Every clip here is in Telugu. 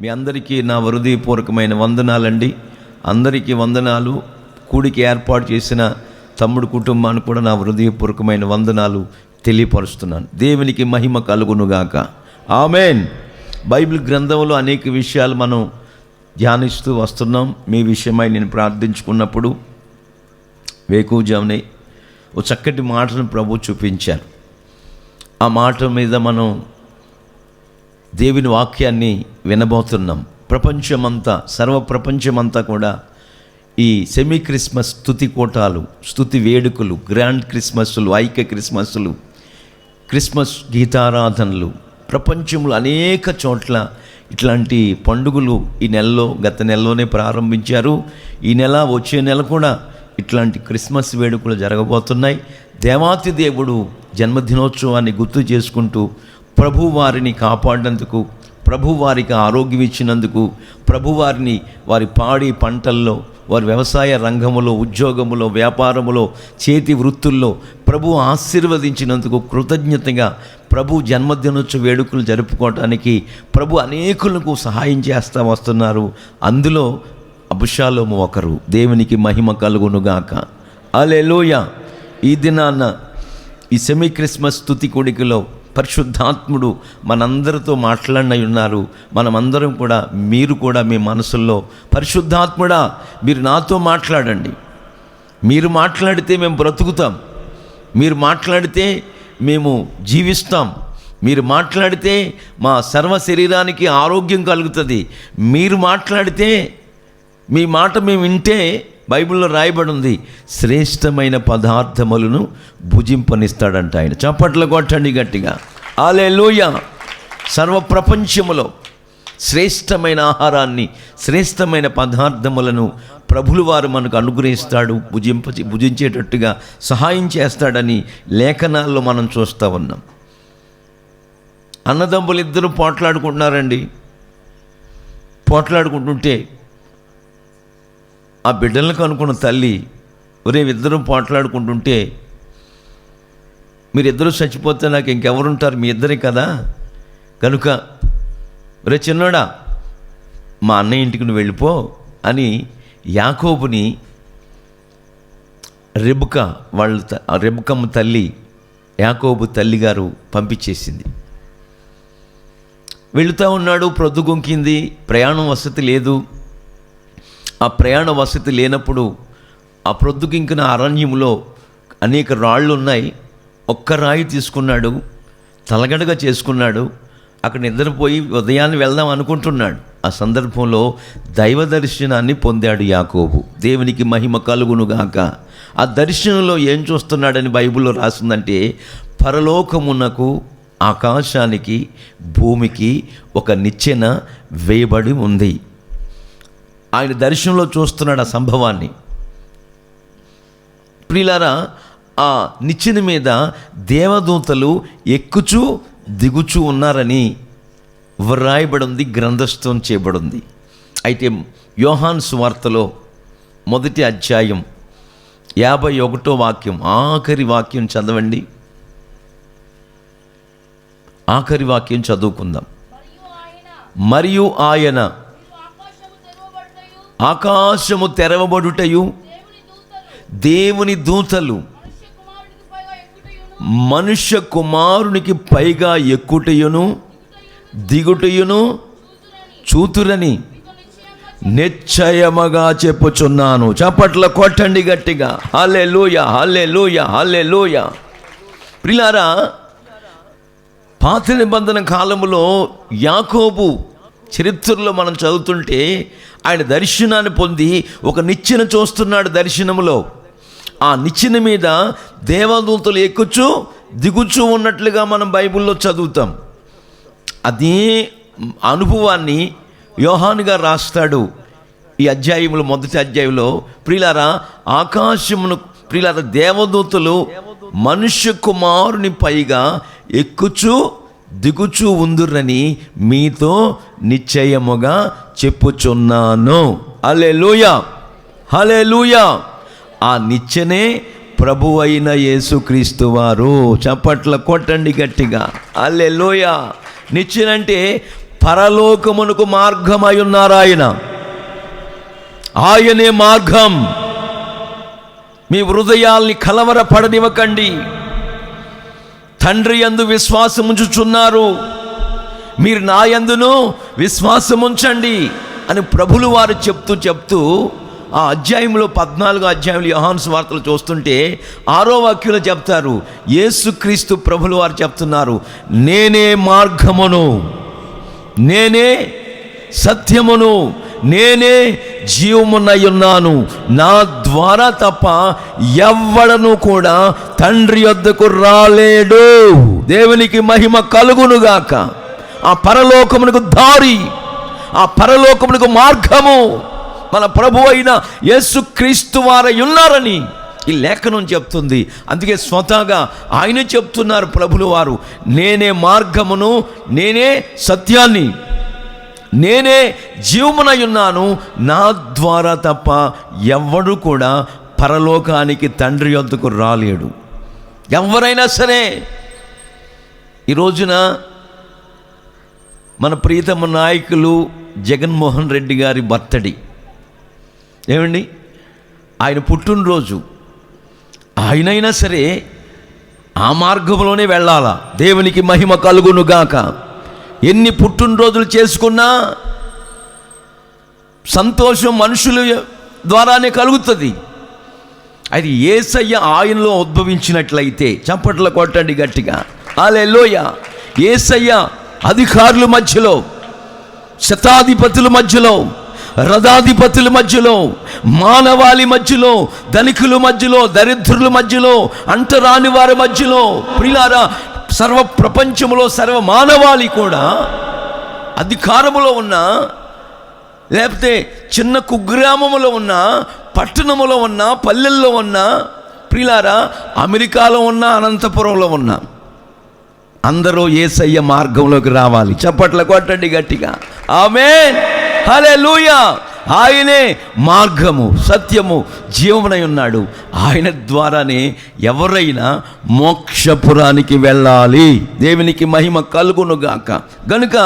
మీ అందరికీ నా హృదయపూర్వకమైన వందనాలండి. అందరికీ వందనాలు. కూడికి ఏర్పాటు చేసిన తమ్ముడు కుటుంబానికి కూడా నా హృదయపూర్వకమైన వందనాలు తెలియపరుస్తున్నాను. దేవునికి మహిమ కలుగునుగాక. ఆమెన్. బైబిల్ గ్రంథంలో అనేక విషయాలు మనం ధ్యానిస్తూ వస్తున్నాం. మీ విషయమై నేను ప్రార్థించుకున్నప్పుడు వేకువజామునే ఓ చక్కటి మాటను ప్రభు చూపించారు. ఆ మాట మీద మనం దేవుని వాక్యాన్ని వినబోతున్నాం. ప్రపంచమంతా, సర్వప్రపంచమంతా కూడా ఈ సెమీ క్రిస్మస్ స్తుతి కూటాలు, స్తుతి వేడుకలు, గ్రాండ్ క్రిస్మస్లు, ఐక్య క్రిస్మస్లు, క్రిస్మస్ గీతారాధనలు ప్రపంచంలో అనేక చోట్ల ఇట్లాంటి పండుగలు ఈ నెలలో, గత నెలలోనే ప్రారంభించారు. ఈ నెల, వచ్చే నెల కూడా ఇట్లాంటి క్రిస్మస్ వేడుకలు జరగబోతున్నాయి. దేవాతి దేవుడు జన్మదినోత్సవాన్ని గుర్తు చేసుకుంటూ ప్రభు వారిని కాపాడినందుకు, ప్రభు వారికి ఆరోగ్యం ఇచ్చినందుకు, ప్రభు వారిని వారి పాడి పంటల్లో, వారి వ్యవసాయ రంగములో, ఉద్యోగములో, వ్యాపారములో, చేతి వృత్తుల్లో ప్రభు ఆశీర్వదించినందుకు కృతజ్ఞతగా ప్రభు జన్మదినోత్సవ వేడుకలు జరుపుకోవటానికి ప్రభు అనేకులకు సహాయం చేస్తూ వస్తున్నారు. అందులో అబుషాలోము ఒకరు. దేవునికి మహిమ కలుగునుగాక. హల్లెలూయా. ఈ దినాన ఈ సెమీ క్రిస్మస్ స్తుతి కూడికలో పరిశుద్ధాత్ముడు మనందరితో మాట్లాడిన ఉన్నారు. మనమందరం కూడా, మీరు కూడా మీ మనసుల్లో పరిశుద్ధాత్ముడా మీరు నాతో మాట్లాడండి, మీరు మాట్లాడితే మేము బ్రతుకుతాం, మీరు మాట్లాడితే మేము జీవిస్తాం, మీరు మాట్లాడితే మా సర్వ శరీరానికి ఆరోగ్యం కలుగుతుంది, మీరు మాట్లాడితే, మీ మాట మేము వింటే బైబిల్లో రాయబడి ఉంది, శ్రేష్టమైన పదార్థములను భుజింపనిస్తాడంట ఆయన. చప్పట్లు కొట్టండి గట్టిగా. హల్లెలూయా. సర్వప్రపంచములో శ్రేష్టమైన ఆహారాన్ని, శ్రేష్టమైన పదార్థములను ప్రభులు వారు మనకు అనుగ్రహిస్తాడు, భుజించేటట్టుగా సహాయం చేస్తాడని లేఖనాల్లో మనం చూస్తూ ఉన్నాం. అన్నదమ్ములు ఇద్దరు పోట్లాడుకుంటున్నారండి. పోట్లాడుకుంటుంటే ఆ బిడ్డలకు అనుకున్న తల్లి, ఒరే ఇద్దరు పోట్లాడుకుంటుంటే, మీరిద్దరూ చచ్చిపోతే నాకు ఇంకెవరుంటారు, మీ ఇద్దరే కదా, కనుక ఒరే చిన్నోడా మా అన్నయ్య ఇంటికి నువ్వు వెళ్ళిపో అని యాకోబుని రెబెక్కమ్మ తల్లి, యాకోబు తల్లిగారు పంపించేసింది. వెళుతూ ఉన్నాడు, ప్రొద్దుగుంకింది, ప్రయాణం వసతి లేదు. ఆ ప్రయాణ వసతి లేనప్పుడు ఆ ప్రొద్దుకింకిన అరణ్యంలో అనేక రాళ్ళు ఉన్నాయి. ఒక్క రాయి తీసుకున్నాడు, తలగడగా చేసుకున్నాడు, అక్కడ నిద్రపోయి ఉదయాన్నే వెళ్దాం అనుకుంటున్నాడు. ఆ సందర్భంలో దైవ దర్శనాన్ని పొందాడు యాకోబు. దేవునికి మహిమ కలుగునుగాక. ఆ దర్శనంలో ఏం చూస్తున్నాడని బైబిల్లో రాసిందంటే, పరలోకమునకు, ఆకాశానికి, భూమికి ఒక నిచ్చెన వేయబడి ఉంది. ఆయన దర్శనంలో చూస్తున్నాడు ఆ సంభవాన్ని. ప్రియులారా, ఆ నిచ్చెన మీద దేవదూతలు ఎక్కుచూ దిగుచూ ఉన్నారని వ్రాయబడి ఉంది, గ్రంథస్థం చేయబడింది. అయితే యోహాను సువార్తలో 1వ అధ్యాయం 51వ వాక్యం, ఆఖరి వాక్యం చదవండి. ఆఖరి వాక్యం చదువుకుందాం. మరియు ఆయన ఆకాశము తెరవబడుటయు, దేవుని దూతలు మనుష్య కుమారునికి పైగా ఎక్కుటయును దిగుటయును చూతురని నిశ్చయముగా చెప్పుచున్నాను. చప్పట్ల కొట్టండి గట్టిగా. హల్లెలూయా, హల్లెలూయా, హల్లెలూయా. ప్రియులారా, పాత నిబంధన కాలములో యాకోబు చరిత్రలో మనం చదువుతుంటే ఆయన దర్శనాన్ని పొంది ఒక నిచ్చెన చూస్తున్నాడు. దర్శనములో ఆ నిచ్చెన మీద దేవదూతలు ఎక్కుచూ దిగుచూ ఉన్నట్లుగా మనం బైబిల్లో చదువుతాం. అదే అనుభవాన్ని యోహాను గారు రాస్తాడు ఈ అధ్యాయంలో, 1వ అధ్యాయంలో. ప్రియులారా, ఆకాశమును, ప్రియులారా, దేవదూతలు మనుష్య కుమారుని పైగా ఎక్కుచూ దిగుచూ ఉందురని మీతో నిశ్చయముగా చెప్పుచున్నాను. హల్లెలూయా, హల్లెలూయా. ఆ నిచ్చెనే ప్రభువైన యేసుక్రీస్తు వారు. చప్పట్ల కొట్టండి గట్టిగా. హల్లెలూయా. నిచ్చెనంటే పరలోకమునకు మార్గమై ఉన్నారు. ఆయనే మార్గం. మీ హృదయాల్ని కలవరపడనివ్వకండి. తండ్రి యందు విశ్వాసముంచుచున్నారు, మీరు నా యందును విశ్వాసముంచండి అని ప్రభులు వారు చెప్తూ ఆ అధ్యాయంలో 14 అధ్యాయంలో యోహాను సువార్తలు చూస్తుంటే 6వ వాక్యంలో చెప్తారు, యేసుక్రీస్తు ప్రభులు వారు చెప్తున్నారు, నేనే మార్గమును, నేనే సత్యమును, నేనే జీవమునై ఉన్నాను. నా ద్వారా తప్ప ఎవ్వడను కూడా తండ్రి యొద్దకు రాలేడు. దేవునికి మహిమ కలుగునుగాక. ఆ పరలోకమునకు దారి, ఆ పరలోకమునకు మార్గము మన ప్రభు అయిన యేసుక్రీస్తు వారై ఉన్నారని ఈ లేఖనం చెప్తుంది. అందుకే స్వతహాగా ఆయన చెప్తున్నారు ప్రభులు వారు, నేనే మార్గమును, నేనే సత్యాన్ని, నేనే జీవమునై ఉన్నాను. నా ద్వారా తప్ప ఎవ్వడు కూడా పరలోకానికి తండ్రి యొద్దకు రాలేడు. ఎవరైనా సరే. ఈ రోజున మన ప్రియతమ నాయకులు జగన్మోహన్ రెడ్డి గారి బర్త్డే ఏమండి, ఆయన పుట్టినరోజు. ఆయనైనా సరే ఆ మార్గంలోనే వెళ్ళాలా. దేవునికి మహిమ కలుగునుగాక. ఎన్ని పుట్టినరోజులు చేసుకున్నా సంతోషం మనుషుల ద్వారానే కలుగుతుంది. అది యేసయ్య ఆయనలో ఉద్భవించినట్లయితే చప్పట్లు కొట్టండి గట్టిగా, హల్లెలూయా. యేసయ్య అధికారుల మధ్యలో, శతాధిపతుల మధ్యలో, రథాధిపతుల మధ్యలో, మానవాళి మధ్యలో, ధనికుల మధ్యలో, దరిద్రుల మధ్యలో, అంటరాని వారి మధ్యలో, ప్రియులారా, సర్వ ప్రపంచంలో సర్వ మానవాళి కూడా అధికారములో ఉన్న, లేకపోతే చిన్న కుగ్రామములో ఉన్న, పట్టణములో ఉన్న, పల్లెల్లో ఉన్న, ప్రియులారా, అమెరికాలో ఉన్న, అనంతపురంలో ఉన్న అందరూ యేసయ్య మార్గంలోకి రావాలి. చప్పట్ల కొట్టండి గట్టిగా, ఆమేన్, హల్లెలూయా. ఆయనే మార్గము, సత్యము, జీవమునై ఉన్నాడు. ఆయన ద్వారానే ఎవరైనా మోక్షపురానికి వెళ్ళాలి. దేవునికి మహిమ కలుగునుగాక. గనుక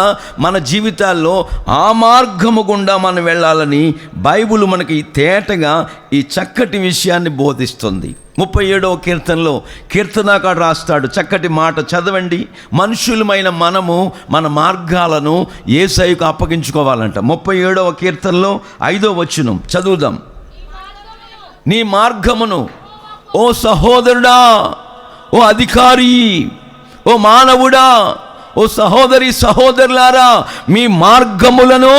మన జీవితాల్లో ఆ మార్గము గుండా మనం వెళ్ళాలని బైబిల్ మనకి తేటగా ఈ చక్కటి విషయాన్ని బోధిస్తుంది. 37వ కీర్తనలో కీర్తనాకారుడు రాస్తాడు, చక్కటి మాట చదవండి. మనుషులమైన మనము మన మార్గాలను యేసయ్యకు అప్పగించుకోవాలంట. 37వ కీర్తనలో 5వ వచనం చదువుదాం. నీ మార్గమును ఓ సహోదరుడా, ఓ అధికారి, ఓ మానవుడా, ఓ సహోదరి సహోదరులారా, మీ మార్గములను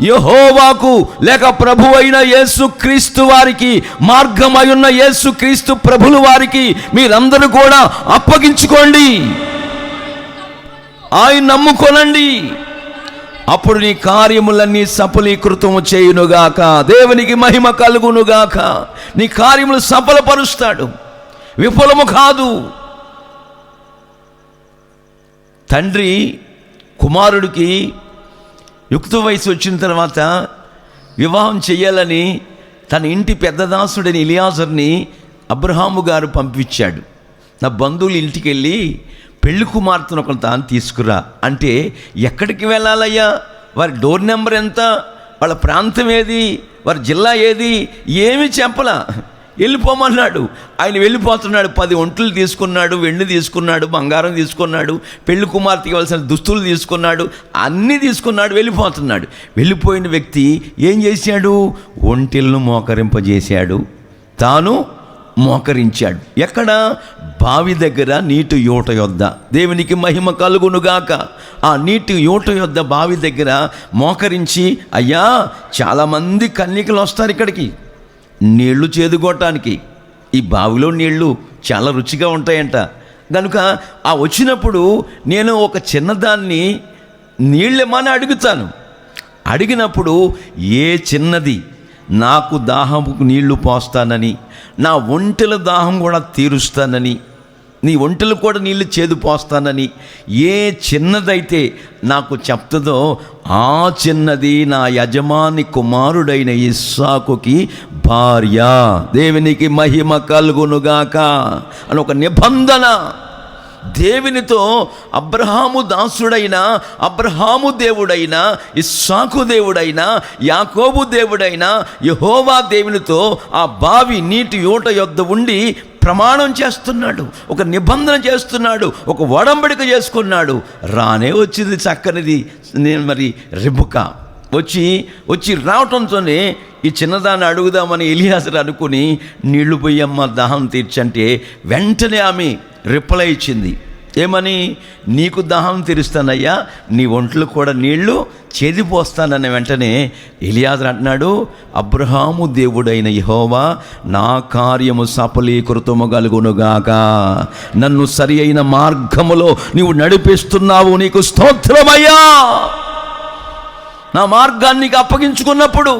యెహోవాకు లేక ప్రభు అయిన యేసుక్రీస్తు వారికి, మార్గమై ఉన్న యేసుక్రీస్తు ప్రభులు వారికి మీరందరూ కూడా అప్పగించుకోండి. ఆయన నమ్ముకొనండి, అప్పుడు నీ కార్యములన్నీ సఫలీకృతము చేయునుగాక. దేవునికి మహిమ కలుగునుగాక. నీ కార్యములు సఫలపరుస్తాడు, విఫలము కాదు. తండ్రి కుమారుడికి యుక్త వయసు వచ్చిన తర్వాత వివాహం చెయ్యాలని తన ఇంటి పెద్దదాసుడని ఎలియాజర్ని అబ్రహాము గారు పంపించాడు. నా బంధువుల ఇంటికి వెళ్ళి పెళ్లి కుమార్తెను ఒకరు తాను తీసుకురా అంటే, ఎక్కడికి వెళ్ళాలయ్యా, వారి డోర్ నెంబర్ ఎంత, వాళ్ళ ప్రాంతం ఏది, వారి జిల్లా ఏది, ఏమీ చెప్పలా, వెళ్ళిపోమన్నాడు. ఆయన వెళ్ళిపోతున్నాడు. 10 ఒంట్లు తీసుకున్నాడు, వెండి తీసుకున్నాడు, బంగారం తీసుకున్నాడు, పెళ్లి కుమార్తెకి ఇవ్వాల్సిన దుస్తులు తీసుకున్నాడు, అన్నీ తీసుకున్నాడు, వెళ్ళిపోతున్నాడు. వెళ్ళిపోయిన వ్యక్తి ఏం చేశాడు? ఒంటెలను మోకరింపజేశాడు, తాను మోకరించాడు. ఎక్కడ? బావి దగ్గర, నీటి యూట యొద్ద. దేవునికి మహిమ కలుగునుగాక. ఆ నీటి యూట యొద్ద బావి దగ్గర మోకరించి, అయ్యా, చాలామంది కన్యకలు వస్తారు ఇక్కడికి నీళ్లు చేదుకోవటానికి. ఈ బావిలో నీళ్లు చాలా రుచిగా ఉంటాయంట. కనుక ఆ వచ్చినప్పుడు నేను ఒక చిన్నదాన్ని నీళ్ళేమని అడుగుతాను. అడిగినప్పుడు ఏ చిన్నది నాకు దాహముకు నీళ్లు పోస్తానని, నా ఒంటెల దాహం కూడా తీరుస్తానని, నీ ఒంటెలు కూడా నీళ్లు చేదు పోస్తానని ఏ చిన్నదైతే నాకు చెప్తుందో ఆ చిన్నది నా యజమాని కుమారుడైన ఇస్సాకుకి భార్య. దేవునికి మహిమ కలుగునుగాక అని ఒక నిబంధన దేవునితో అబ్రహాము దాసుడైన, అబ్రహాము దేవుడైన, ఇస్సాకు దేవుడైన, యాకోబు దేవుడైన యెహోవా దేవునితో ఆ బావి నీటి ఊట యొద్ద ఉండి ప్రమాణం చేస్తున్నాడు, ఒక నిబంధన చేస్తున్నాడు, ఒక ఒడంబడిక చేసుకున్నాడు. రానే వచ్చింది చక్కనిది మరి రెబెకా. వచ్చి రావటంతోనే ఈ చిన్నదాన్ని అడుగుదామని ఎలియాజరు అనుకుని నీళ్లు పోయమ్మ దాహం తీర్చంటే వెంటనే ఆమె రిప్లై ఇచ్చింది. ఏమని? నీకు దాహం తీరుస్తానయ్యా, నీ ఒంట్లో కూడా నీళ్లు చేదిపోస్తానని. వెంటనే ఎలియాజరు అంటున్నాడు, అబ్రహాము దేవుడైన యెహోవా నా కార్యము సఫలీకృతము కలుగునుగాక, నన్ను సరి అయిన మార్గములో నీవు నడిపిస్తున్నావు, నీకు స్తోత్రమయ్యా. నా మార్గాన్ని నీకు అప్పగించుకున్నప్పుడు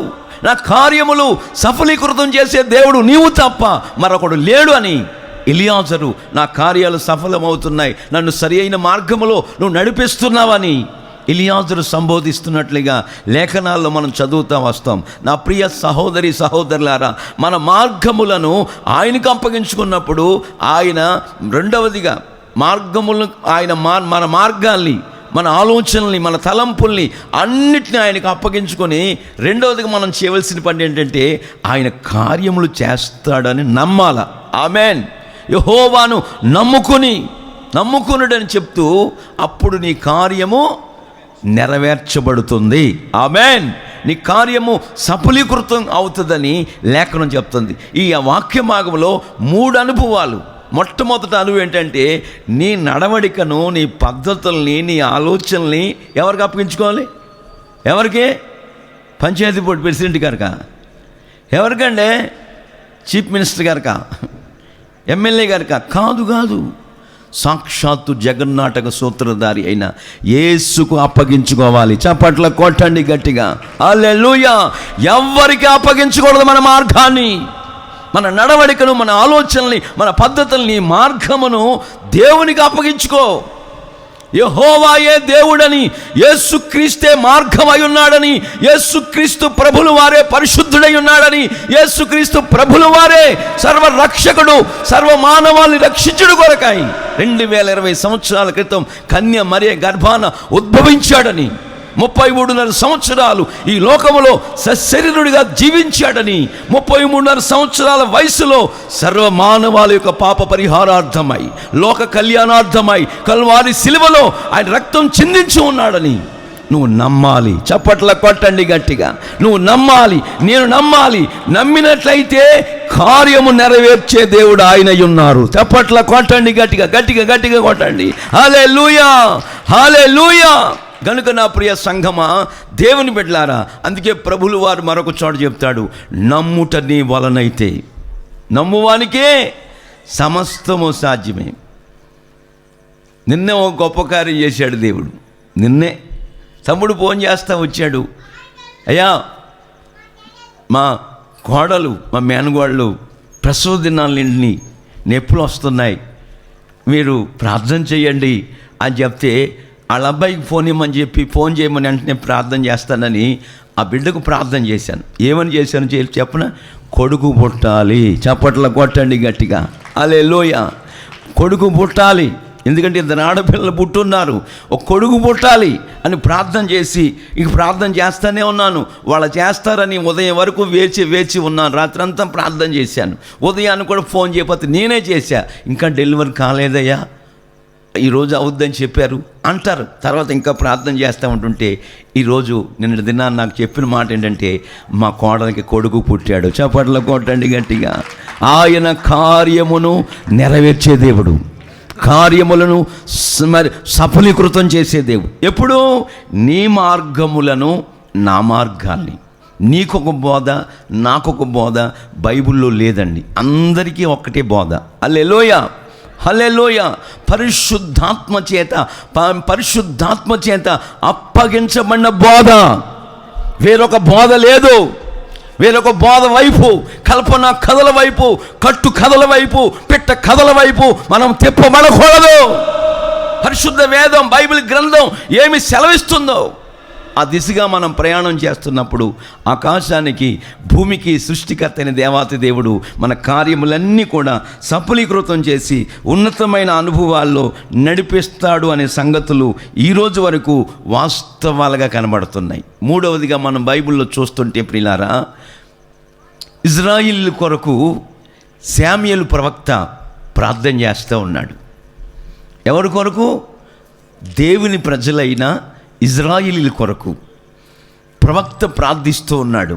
నా కార్యములు సఫలీకృతం చేసే దేవుడు నీవు తప్ప మరొకడు లేడు అని ఎలియాజరు, నా కార్యాలు సఫలమవుతున్నాయి, నన్ను సరి అయిన మార్గములో నువ్వు నడిపిస్తున్నావని ఎలియాజరు సంబోధిస్తున్నట్లుగా లేఖనాల్లో మనం చదువుతూ వస్తాం. నా ప్రియ సహోదరి సహోదరులారా, మన మార్గములను ఆయనకు అప్పగించుకున్నప్పుడు ఆయన రెండవదిగా మార్గములను ఆయన మన మార్గాల్ని, మన ఆలోచనల్ని, మన తలంపుల్ని అన్నిటిని ఆయనకు అప్పగించుకొని రెండవదిగా మనం చేయవలసిన పని ఏంటంటే ఆయన కార్యములు చేస్తాడని నమ్మాల. ఆమెన్. యెహోవాను నమ్ముకునుడని చెప్తూ అప్పుడు నీ కార్యము నెరవేర్చబడుతుంది. ఆమెన్. నీ కార్యము సఫలీకృతం అవుతుందని లేఖనం చెప్తుంది. ఈ వాక్య భాగంలో 3 అనుభవాలు. మొట్టమొదటి అనుభవం ఏంటంటే నీ నడవడికను, నీ పద్ధతుల్ని, నీ ఆలోచనల్ని ఎవరికి అప్పగించుకోవాలి? ఎవరికి? పంచాయతీ బోర్డు ప్రెసిడెంట్ గారికా? ఎవరికంటే? చీఫ్ మినిస్టర్ గారికా? ఎమ్మెల్యే గారికా? కాదు. సాక్షాత్తు జగన్నాటక సూత్రధారి అయిన యేసుకు అప్పగించుకోవాలి. చప్పట్ల కొట్టండి గట్టిగా. హల్లెలూయా. ఎవ్వరికి అప్పగించకూడదు మన మార్గాన్ని, మన నడవడికను, మన ఆలోచనల్ని, మన పద్ధతుల్ని, మార్గమును దేవునికి అప్పగించుకో. యెహోవాయే దేవుడని, యేసుక్రీస్తే మార్గమై ఉన్నాడని, యేసుక్రీస్తు ప్రభులు వారే పరిశుద్ధుడై ఉన్నాడని, యేసుక్రీస్తు ప్రభులు వారే సర్వరక్షకుడు, సర్వమానవాల్ని రక్షించుడు కొరకై 2020 సంవత్సరాల క్రితం కన్య మరియ గర్భాన ఉద్భవించాడని, 33.5 సంవత్సరాలు ఈ లోకములో సశరీరుడిగా జీవించాడని, 33.5 సంవత్సరాల వయసులో సర్వమానవాళి యొక్క పాప పరిహారార్థమై, లోక కళ్యాణార్థమై కల్వారి శిలువలో ఆయన రక్తం చిందించి ఉన్నాడని నువ్వు నమ్మాలి. చప్పట్ల కొట్టండి గట్టిగా. నువ్వు నమ్మాలి, నేను నమ్మాలి. నమ్మినట్లయితే కార్యము నెరవేర్చే దేవుడు ఆయన ఉన్నారు. చప్పట్ల కొట్టండి గట్టిగా కొట్టండి. హల్లెలూయా, హల్లెలూయా. గనుక నా ప్రియ సంఘమా, దేవుని బిడ్డలారా, అందుకే ప్రభులు వారు మరొక చోట చెప్తాడు, నమ్ముట నీ వలనైతే, నమ్మువానికే సమస్తము సాధ్యమే. నిన్నే ఒక గొప్ప కార్యం చేశాడు దేవుడు. నిన్నే తమ్ముడు ఫోన్ చేస్తా వచ్చాడు, అయ్యా మా కోడలు, మా మేనగోడలు ప్రసవ దినాలన్నింటినీ నొప్పులు వస్తున్నాయి, మీరు ప్రార్థన చేయండి అని చెప్తే వాళ్ళ అబ్బాయికి ఫోన్ ఇవ్వమని చెప్పి ఫోన్ చేయమని వెంటనే ప్రార్థన చేస్తానని ఆ బిడ్డకు ప్రార్థన చేశాను. ఏమని చేశాను చెప్పన? కొడుకు పుట్టాలి. చప్పట్ల కొట్టండి గట్టిగా. హల్లెలూయా. కొడుకు పుట్టాలి. ఎందుకంటే 2 ఆడపిల్లలు పుట్టున్నారు, ఒక కొడుకు పుట్టాలి అని ప్రార్థన చేసి ఇక ప్రార్థన చేస్తూనే ఉన్నాను. వాళ్ళు చేస్తారని ఉదయం వరకు వేచి ఉన్నాను. రాత్రంతా ప్రార్థన చేశాను. ఉదయాన్ని కూడా ఫోన్ చేయకపోతే నేనే చేశా, ఇంకా డెలివరీ కాలేదయ్యా, ఈరోజు అవుద్దని చెప్పారు అంటారు. తర్వాత ఇంకా ప్రార్థన చేస్తూ ఉంటుంటే ఈరోజు నిన్న దినాన్ని నాకు చెప్పిన మాట ఏంటంటే మా కోడలికి కొడుకు పుట్టాడు. చప్పట్ల కొట్టండి గట్టిగా. ఆయన కార్యమును నెరవేర్చే దేవుడు, కార్యములను మరి సఫలీకృతం చేసే దేవుడు. ఎప్పుడు? నీ మార్గములను, నా మార్గాల్ని. నీకొక బోధ, నాకొక బోధ బైబిల్లో లేదండి. అందరికీ ఒక్కటే బోధ. హల్లెలూయా, హల్లెలూయా. పరిశుద్ధాత్మ చేత అప్పగించబడిన బోధ, వేరొక బోధ లేదు. వేరొక బోధ వైపు, కల్పన కథల వైపు, కట్టు కథల వైపు, పిట్ట కథల వైపు మనం తిప్పబడకూడదు. పరిశుద్ధ వేదం, బైబిల్ గ్రంథం ఏమి సెలవిస్తుందో ఆ దిశగా మనం ప్రయాణం చేస్తున్నప్పుడు ఆకాశానికి భూమికి సృష్టికర్త అయిన దేవాతి దేవుడు మన కార్యములన్నీ కూడా సఫలీకృతం చేసి ఉన్నతమైన అనుభవాల్లో నడిపిస్తాడు అనే సంగతులు ఈరోజు వరకు వాస్తవాలుగా కనబడుతున్నాయి. మూడవదిగా మనం బైబిల్లో చూస్తుంటే ప్రియులారా, ఇజ్రాయిల్ కొరకు శామ్యూయేలు ప్రవక్త ప్రార్థన చేస్తూ ఉన్నాడు. ఎవరి కొరకు? దేవుని ప్రజలైన ఇజ్రాయిలీల కొరకు ప్రవక్త ప్రార్థిస్తూ ఉన్నాడు.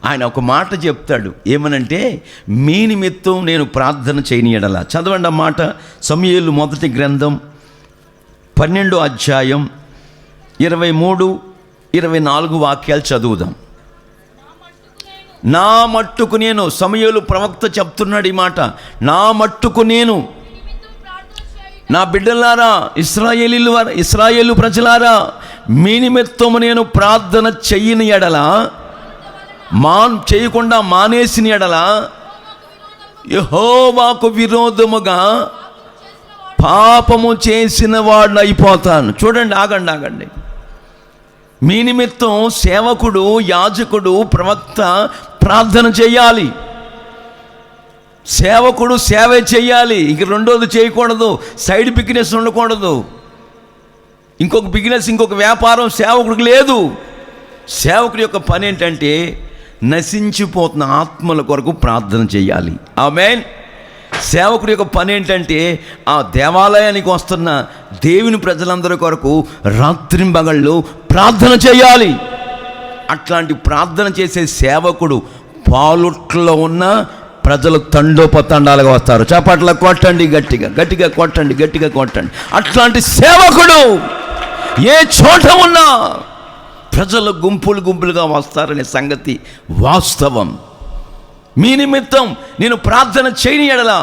ఆయన ఒక మాట చెప్తాడు, ఏమనంటే, మీ నిమిత్తం నేను ప్రార్థన చేయని ఎడల. చదవండి ఆ మాట. సమూయేలు మొదటి గ్రంథం 12వ అధ్యాయం 23-24 వాక్యాలు చదువుదాం. నా మట్టుకు నేను, సమూయేలు ప్రవక్త చెప్తున్నాడు ఈ మాట, నా మట్టుకు నేను, నా బిడ్డలారా, ఇశ్రాయేలు ప్రజలారా, మీ నిమిత్తము నేను ప్రార్థన చెయ్యని ఎడల, చేయకుండా మానేసిన ఎడల యెహోవాకు విరోధముగా పాపము చేసిన వాడిని అయిపోతాను. చూడండి, ఆగండి. మీ నిమిత్తం సేవకుడు, యాజకుడు, ప్రవక్త ప్రార్థన చేయాలి. సేవకుడు సేవే చేయాలి. ఇక రెండోది చేయకూడదు. సైడ్ బిజినెస్ ఉండకూడదు. ఇంకొక బిజినెస్, ఇంకొక వ్యాపారం సేవకుడికి లేదు. సేవకుడి యొక్క పని ఏంటంటే నశించిపోతున్న ఆత్మల కొరకు ప్రార్థన చేయాలి. ఆమేన్. సేవకుడి యొక్క పని ఏంటంటే ఆ దేవాలయానికి వస్తున్న దేవుని ప్రజలందరి కొరకు రాత్రింబగళ్ళు ప్రార్థన చేయాలి. అట్లాంటి ప్రార్థన చేసే సేవకుడు పాలుట్లో ఉన్న ప్రజలు తండోపతండాలుగా వస్తారు. చప్పట్ల కొట్టండి, గట్టిగా కొట్టండి. అట్లాంటి సేవకుడు ఏ చోట ఉన్నా ప్రజలు గుంపులుగా వస్తారనే సంగతి వాస్తవం. మీ నిమిత్తం నేను ప్రార్థన చేయని ఎడల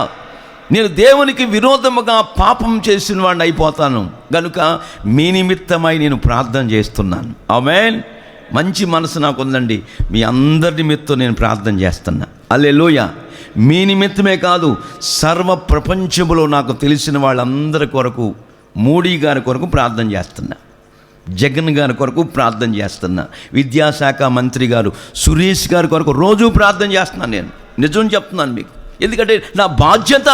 నేను దేవునికి విరోధముగా పాపం చేసిన వాడిని అయిపోతాను. గనుక మీ నిమిత్తమై నేను ప్రార్థన చేస్తున్నాను. ఆమేన్. మంచి మనసు నాకు ఉందండి. మీ అందరి నిమిత్తం నేను ప్రార్థన చేస్తున్నా. హల్లెలూయా. మీ నిమిత్తమే కాదు, సర్వ ప్రపంచంలో నాకు తెలిసిన వాళ్ళందరి కొరకు, మోడీ గారి కొరకు ప్రార్థన చేస్తున్నా, జగన్ గారి కొరకు ప్రార్థన చేస్తున్నా, విద్యాశాఖ మంత్రి గారు సురేష్ గారి కొరకు రోజు ప్రార్థన చేస్తున్నాను. నేను నిజం చెప్తున్నాను మీకు, ఎందుకంటే నా బాధ్యత.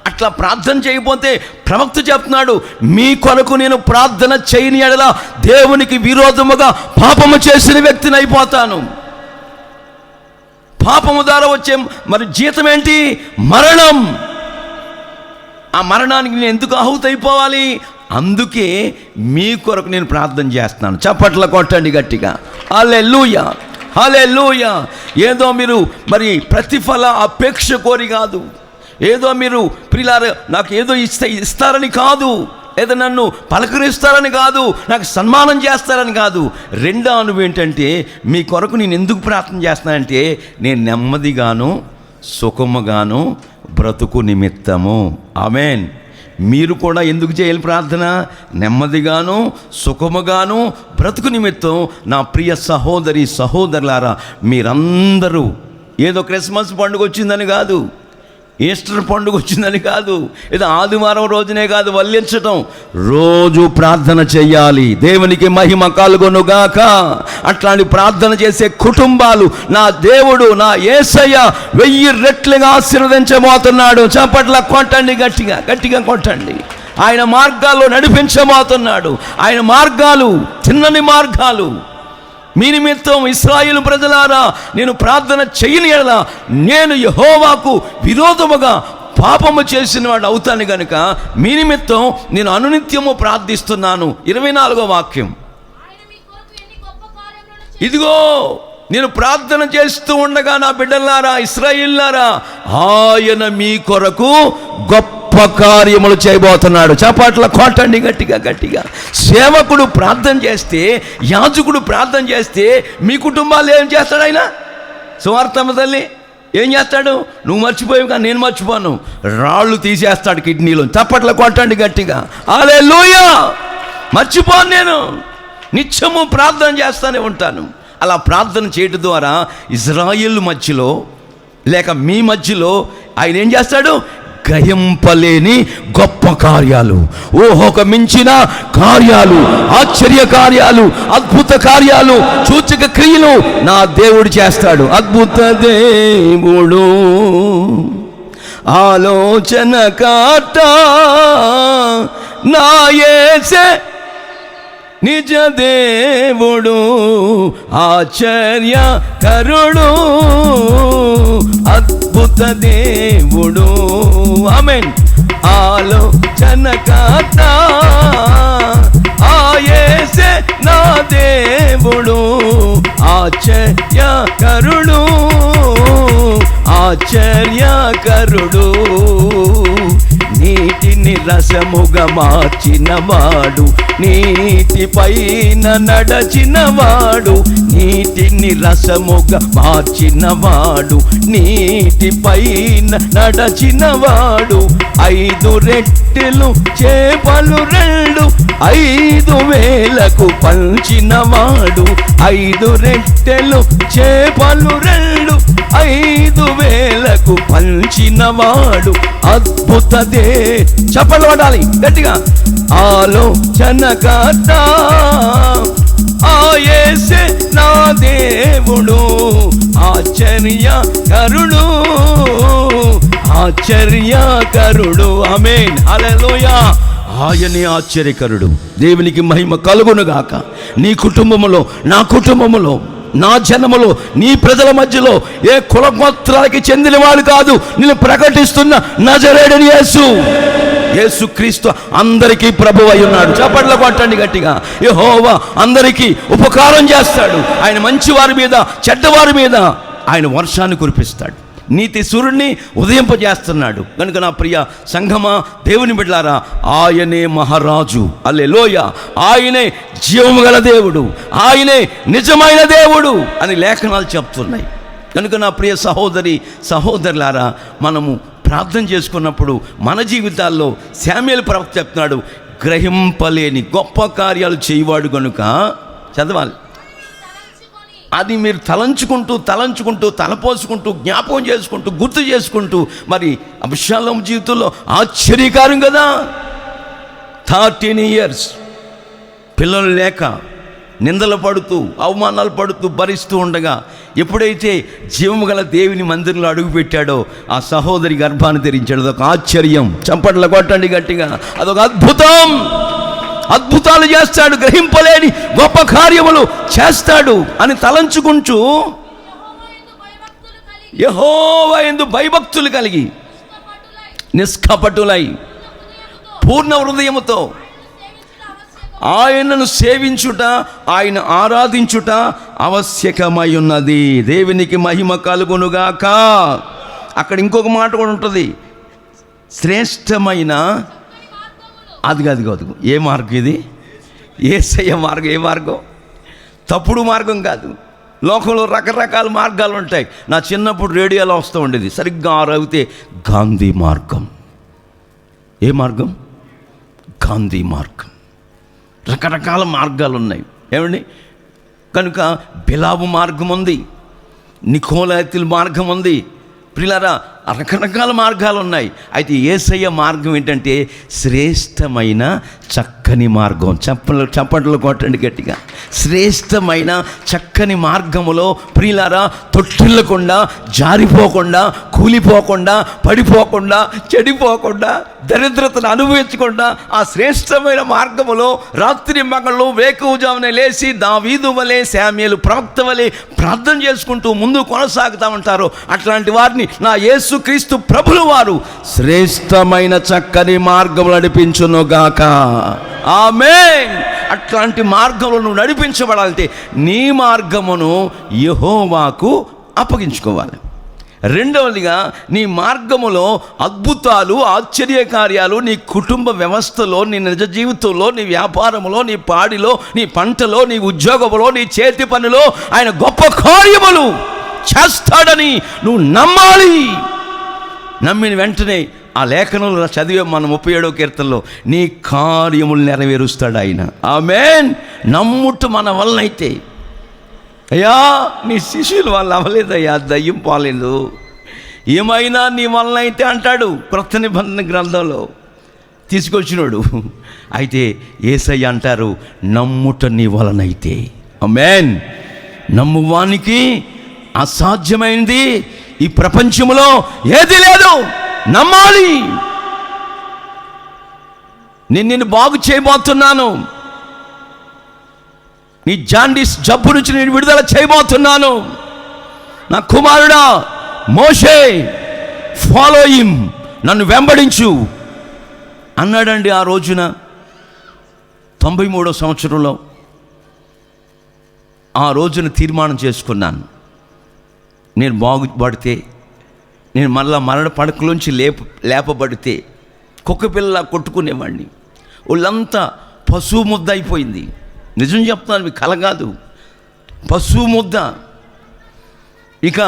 అట్లా ప్రార్థన చేయకపోతే ప్రవక్త చెప్తున్నాడు, మీ కొరకు నేను ప్రార్థన చేయని ఎడల దేవునికి విరోధముగా పాపము చేసిన వ్యక్తిని అయిపోతాను. పాపము ద్వారా వచ్చే మరి జీతం ఏంటి? మరణం. ఆ మరణానికి నేను ఎందుకు ఆహుతి అయిపోవాలి? అందుకే మీ కొరకు నేను ప్రార్థన చేస్తున్నాను. చప్పట్ల కొట్టండి గట్టిగా. హల్లెలూయా. ఏదో మీరు మరి ప్రతిఫల అపేక్ష కోరి కాదు, ఏదో మీరు ప్రియులారా నాకు ఏదో ఇస్తారని కాదు, ఏదో నన్ను పలకరిస్తారని కాదు, నాకు సన్మానం చేస్తారని కాదు. రెండో అనుభవం ఏంటంటే, మీ కొరకు నేను ఎందుకు ప్రార్థన చేస్తానంటే నేను నెమ్మదిగాను సుఖముగాను బ్రతుకు నిమిత్తము. ఆమేన్. మీరు కూడా ఎందుకు చేయాలి ప్రార్థన? నెమ్మదిగాను సుఖముగాను బ్రతుకు నిమిత్తం. నా ప్రియ సహోదరి సహోదరులారా, మీరందరూ ఏదో క్రిస్మస్ పండుగ వచ్చిందని కాదు, ఈస్టర్ పండుగ వచ్చిందని కాదు, ఏదో ఆదివారం రోజునే కాదు వల్లించటం, రోజు ప్రార్థన చెయ్యాలి. దేవునికి మహిమ కలుగునుగాక. అట్లాంటి ప్రార్థన చేసే కుటుంబాలు నా దేవుడు, నా యేసయ్య 1000 రెట్లుగా ఆశీర్వదించబోతున్నాడు. చప్పట్ల కొట్టండి, గట్టిగా కొట్టండి. ఆయన మార్గాల్లో నడిపించబోతున్నాడు. ఆయన మార్గాలు చిన్నని మార్గాలు. మీ నిమిత్తం ఇశ్రాయేలు ప్రజలారా నేను ప్రార్థన చేయని ఎడల నేను యెహోవాకు విరోధముగా పాపము చేసిన వాడు అవుతాను. గనుక మీ నిమిత్తం నేను అనునిత్యము ప్రార్థిస్తున్నాను. 24వ వాక్యం. ఇదిగో నేను ప్రార్థన చేస్తూ ఉండగా నా బిడ్డలారా, ఇశ్రాయేలులారా, ఆయన మీ కొరకు గొప్ప కార్యములు చేయబోతున్నాడు. చప్పట్ల కొట్టండి గట్టిగా. సేవకుడు ప్రార్థన చేస్తే, యాజకుడు ప్రార్థన చేస్తే మీ కుటుంబాలు ఏం చేస్తాడు? ఆయన సువార్తమ్మ తల్లి ఏం చేస్తాడు? నువ్వు మర్చిపోయావు కానీ నేను మర్చిపోను, రాళ్ళు తీసేస్తాడు కిడ్నీలో. చప్పట్ల కొట్టండి గట్టిగా. హల్లెలూయా. మర్చిపోను, నేను నిత్యము ప్రార్థన చేస్తూనే ఉంటాను. అలా ప్రార్థన చేయడం ద్వారా ఇజ్రాయేలు మధ్యలో లేక మీ మధ్యలో ఆయన ఏం చేస్తాడు? గ్రహింపలేని గొప్ప కార్యాలు, ఊహకు మించిన కార్యాలు, ఆశ్చర్య కార్యాలు, అద్భుత కార్యాలు, సూచక క్రియలు నా దేవుడు చేస్తాడు. అద్భుత దేవుడు, ఆలోచనకర్త నా యేసే నిజ దేవుడు, ఆశ్చర్యకరుడు, అద్భుత దేవుడు. ఆమేన్. ఆలోచనకర్త ఆ యేసే నా దేవుడు, ఆశ్చర్యకరుడు, ఆశ్చర్యకరుడు. నీటిని రసముగా మార్చినవాడు, నీటిపైన నడచినవాడు, నీటిని రసముగా మార్చినవాడు, నీటిపైన నడచినవాడు. 5 రెట్టెలు చేపలు 2 5,000కు పంచినవాడు, 5 రెట్టెలు చేపలు 2 5,000కు పంచినవాడు. అద్భుతదే. చప్పట్లు కొట్టాలి గట్టిగా. ఆలోచనకర్త ఆ యేసే నా దేవుడు, ఆశ్చర్యకరుడు, ఆశ్చర్యకరుడు. ఆమేన్. హల్లెలూయా. ఆయనే ఆశ్చర్యకరుడు. దేవునికి మహిమ కలుగునుగాక. నీ కుటుంబములో, నా కుటుంబములో, నా జనములో, నీ ప్రజల మధ్యలో ఏ కులగోత్రాలకి చెందిన వాడు కాదు. నేను ప్రకటిస్తున్న నజరేయుడైన యేసు, యేసుక్రీస్తు అందరికీ ప్రభువు అయి ఉన్నాడు. చప్పట్లు కొట్టండి గట్టిగా. యెహోవా అందరికీ ఉపకారం చేస్తాడు. ఆయన మంచి వారి మీద, చెడ్డవారి మీద ఆయన వర్షాన్ని కురిపిస్తాడు. నీతి సూర్యుడిని ఉదయింపజేస్తున్నాడు. కనుక నా ప్రియ సంఘమా, దేవుని బిడ్డలారా, ఆయనే మహారాజు. హల్లెలూయా. ఆయనే జీవము గల దేవుడు, ఆయనే నిజమైన దేవుడు అని లేఖనాలు చెప్తున్నాయి. కనుక నా ప్రియ సహోదరి సహోదరులారా, మనము ప్రార్థన చేసుకున్నప్పుడు మన జీవితాల్లో శామ్యూయేలు ప్రవక్త చెప్తున్నాడు, గ్రహింపలేని గొప్ప కార్యాలు చేయవాడు కనుక చదవాలి. అది మీరు తలంచుకుంటూ తలపోసుకుంటూ జ్ఞాపకం చేసుకుంటూ గుర్తు చేసుకుంటూ, మరి అబ్షాలోము జీవితంలో ఆశ్చర్యకారం కదా. 13 years పిల్లలు లేక నిందలు పడుతూ అవమానాలు పడుతూ భరిస్తూ ఉండగా ఎప్పుడైతే జీవము గల దేవుని మందిరంలో అడుగుపెట్టాడో ఆ సహోదరి గర్భాన్ని తెరించాడు. అదొక ఆశ్చర్యం. చప్పట్లు కొట్టండి గట్టిగా. అదొక అద్భుతం. అద్భుతాలు చేస్తాడు, గ్రహింపలేని గొప్ప కార్యములు చేస్తాడు అని తలంచుకుంటూ యెహోవా యందు భయభక్తులు కలిగి నిష్కపటులై పూర్ణ హృదయముతో ఆయనను సేవించుట, ఆయన ఆరాధించుట ఆవశ్యకమై ఉన్నది. దేవునికి మహిమ కలుగునుగాక. అక్కడ ఇంకొక మాట కూడా ఉంటుంది, శ్రేష్టమైన అదిగో ఏ మార్గం ఇది? యేసయ్య మార్గం. ఏ మార్గం? తప్పుడు మార్గం కాదు. లోకంలో రకరకాల మార్గాలు ఉంటాయి. నా చిన్నప్పుడు రేడియోలో వస్తూ ఉండేది, సరిగ్గా 6 అయితే గాంధీ మార్గం. ఏ మార్గం? గాంధీ మార్గం. రకరకాల మార్గాలు ఉన్నాయి. ఏమండి? కనుక బిలాము మార్గం ఉంది, నికోలాయితుల మార్గం ఉంది. ప్రియులారా, రకరకాల మార్గాలు ఉన్నాయి. అయితే యేసయ్య మార్గం ఏంటంటే శ్రేష్టమైన చక్కని మార్గం. చప్పట్లు కొట్టండి గట్టిగా. శ్రేష్టమైన చక్కని మార్గములో ప్రియులారా తొట్టిల్లకుండా, జారిపోకుండా, కూలిపోకుండా, పడిపోకుండా, చెడిపోకుండా, దరిద్రతను అనుభవించకుండా ఆ శ్రేష్టమైన మార్గములో రాత్రి మగళ్ళు వేకువజామున లేచి దావీదు వలె, శామ్యూయేలు ప్రవక్త వలె ప్రార్థన చేసుకుంటూ ముందు కొనసాగుతూ ఉంటారు. అట్లాంటి వారిని నా యేసుక్రీస్తు ప్రభులు వారు శ్రేష్టమైన చక్కని మార్గములు నడిపించునుగాక. ఆమేన్. అట్లాంటి మార్గంలో నువ్వు నడిపించబడాలంటే నీ మార్గమును యెహోవాకు అప్పగించుకోవాలి. రెండవదిగా నీ మార్గములో అద్భుతాలు, ఆశ్చర్యకార్యాలు నీ కుటుంబ వ్యవస్థలో, నీ నిజ జీవితంలో, నీ వ్యాపారంలో, నీ పాడిలో, నీ పంటలో, నీ ఉద్యోగంలో, నీ చేతి పనిలో ఆయన గొప్ప కార్యములు చేస్తాడని నువ్వు నమ్మాలి. నమ్మిన వెంటనే ఆ లేఖనంలో చదివే మన 37వ కీర్తనలో నీ కార్యములు నెరవేరుస్తాడు ఆయన. ఆమేన్. నమ్ముట మన వలనైతే, అయ్యా నీ శిష్యులు వాళ్ళు అవ్వలేదయ్యా, దయ్యం పోలేదు, ఏమైనా నీ వలన అయితే అంటాడు క్రొత్త నిబంధన గ్రంథంలో తీసుకొచ్చినాడు. అయితే యేసయ్య అంటారు, నమ్ముట నీ వలనైతే. ఆమేన్. నమ్మువానికి అసాధ్యమైనది ఈ ప్రపంచంలో ఏది లేదు. నమ్మాలి. నేను నిన్ను బాగు చేయబోతున్నాను. నీ జాండీస్ జబ్బు నుంచి నేను విడుదల చేయబోతున్నాను. నా కుమారుడా మోషే, ఫాలో హిమ్, నన్ను వెంబడించు అన్నాడండి. ఆ రోజున 93వ సంవత్సరంలో ఆ రోజున తీర్మానం చేసుకున్నాను, నేను బాగుపడితే, నేను మళ్ళా మరణ పడకలోంచి లేపబడితే కుక్కపిల్ల కొట్టుకునేవాడిని. వాళ్ళంతా పశువు ముద్ద అయిపోయింది. నిజం చెప్తాను, మీకు కల కాదు, పశువు ముద్ద. ఇక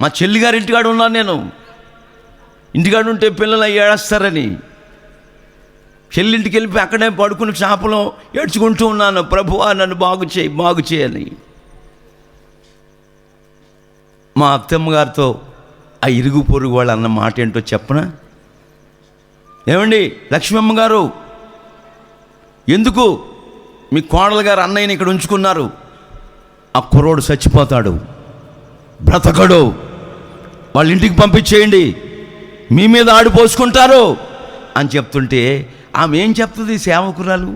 మా చెల్లిగారి ఇంటికాడ ఉన్నాను. నేను ఇంటికాడ ఉంటే పిల్లలు ఏడుస్తారని చెల్లింటికి వెళ్ళిపోయి అక్కడే పడుకుని చాపలో ఏడ్చుకుంటూ ఉన్నాను, ప్రభువా నన్ను బాగు చేయని. మా అత్తమ్మ గారితో ఆ ఇరుగు పొరుగు వాళ్ళు అన్న మాట ఏంటో చెప్పనా? ఏమండి లక్ష్మమ్మ గారు, ఎందుకు మీ కోడలు గారు అన్నయ్యని ఇక్కడ ఉంచుకున్నారు? ఆ కుర్రోడు చచ్చిపోతాడు, బ్రతకడు, వాళ్ళ ఇంటికి పంపించేయండి, మీ మీద ఆడిపోసుకుంటారు అని చెప్తుంటే ఆమె ఏం చెప్తుంది? సేవకురాలు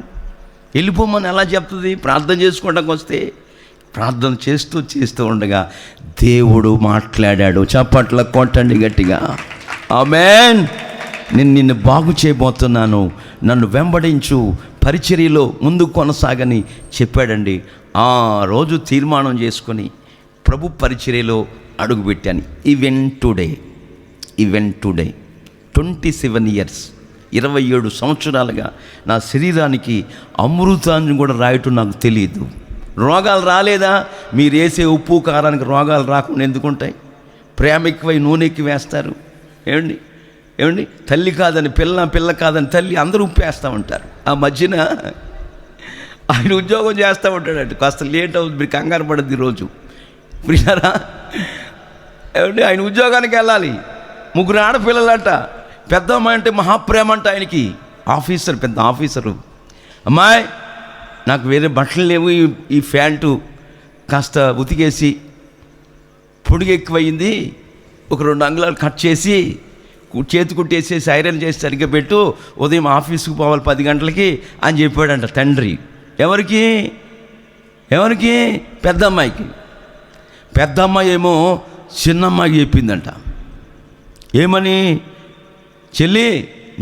వెళ్ళిపోమని ఎలా చెప్తుంది? ప్రార్థన చేసుకోవడానికి వస్తే ప్రార్థన చేస్తూ ఉండగా దేవుడు మాట్లాడాడు. చప్పట్ల కొట్టండి గట్టిగా. ఆమేన్. నేను నిన్ను బాగు చేయబోతున్నాను, నన్ను వెంబడించు, పరిచర్యలో ముందు కొనసాగని చెప్పాడండి. ఆ రోజు తీర్మానం చేసుకొని ప్రభు పరిచర్యలో అడుగుపెట్టాను. ఈవెన్ టుడే 27 ఇయర్స్, 27 సంవత్సరాలుగా నా శరీరానికి అమృతాన్ని కూడా రాయటం నాకు తెలియదు. రోగాలు రాలేదా? మీరు వేసే ఉప్పు కారానికి రోగాలు రాకుండా ఎందుకుంటాయి? ప్రేమ ఎక్కువై నూనె ఎక్కువ వేస్తారు. ఏమండి తల్లి కాదని పిల్ల కాదని తల్లి, అందరూ ఉప్పు వేస్తూ ఉంటారు. ఆ మధ్యన ఆయన ఉద్యోగం చేస్తూ ఉంటాడంట, కాస్త లేట్ అవుతుంది, మీరు కంగారు పడద్ది రోజు ప్రియారా. ఏమండి ఆయన ఉద్యోగానికి వెళ్ళాలి, 3 ఆడపిల్లలంట, పెద్ద అమ్మాయి అంటే మహాప్రేమ అంట ఆయనకి, ఆఫీసర్, పెద్ద ఆఫీసరు. అమ్మాయి నాకు వేరే బట్టలు లేవు, ఈ ప్యాంటు కాస్త ఉతికేసి పొడిగి ఎక్కువయింది, ఒక 2 అంగుళాలు కట్ చేసి చేతి కుట్టేసేసి ఐరన్ చేసి సరిగ్గా పెట్టు, ఉదయం ఆఫీస్కి పోవాలి 10 గంటలకి అని చెప్పాడంట తండ్రి. ఎవరికి? పెద్ద అమ్మాయికి. పెద్ద అమ్మాయి ఏమో చిన్నమ్మాయికి చెప్పిందంట. ఏమని? చెల్లి,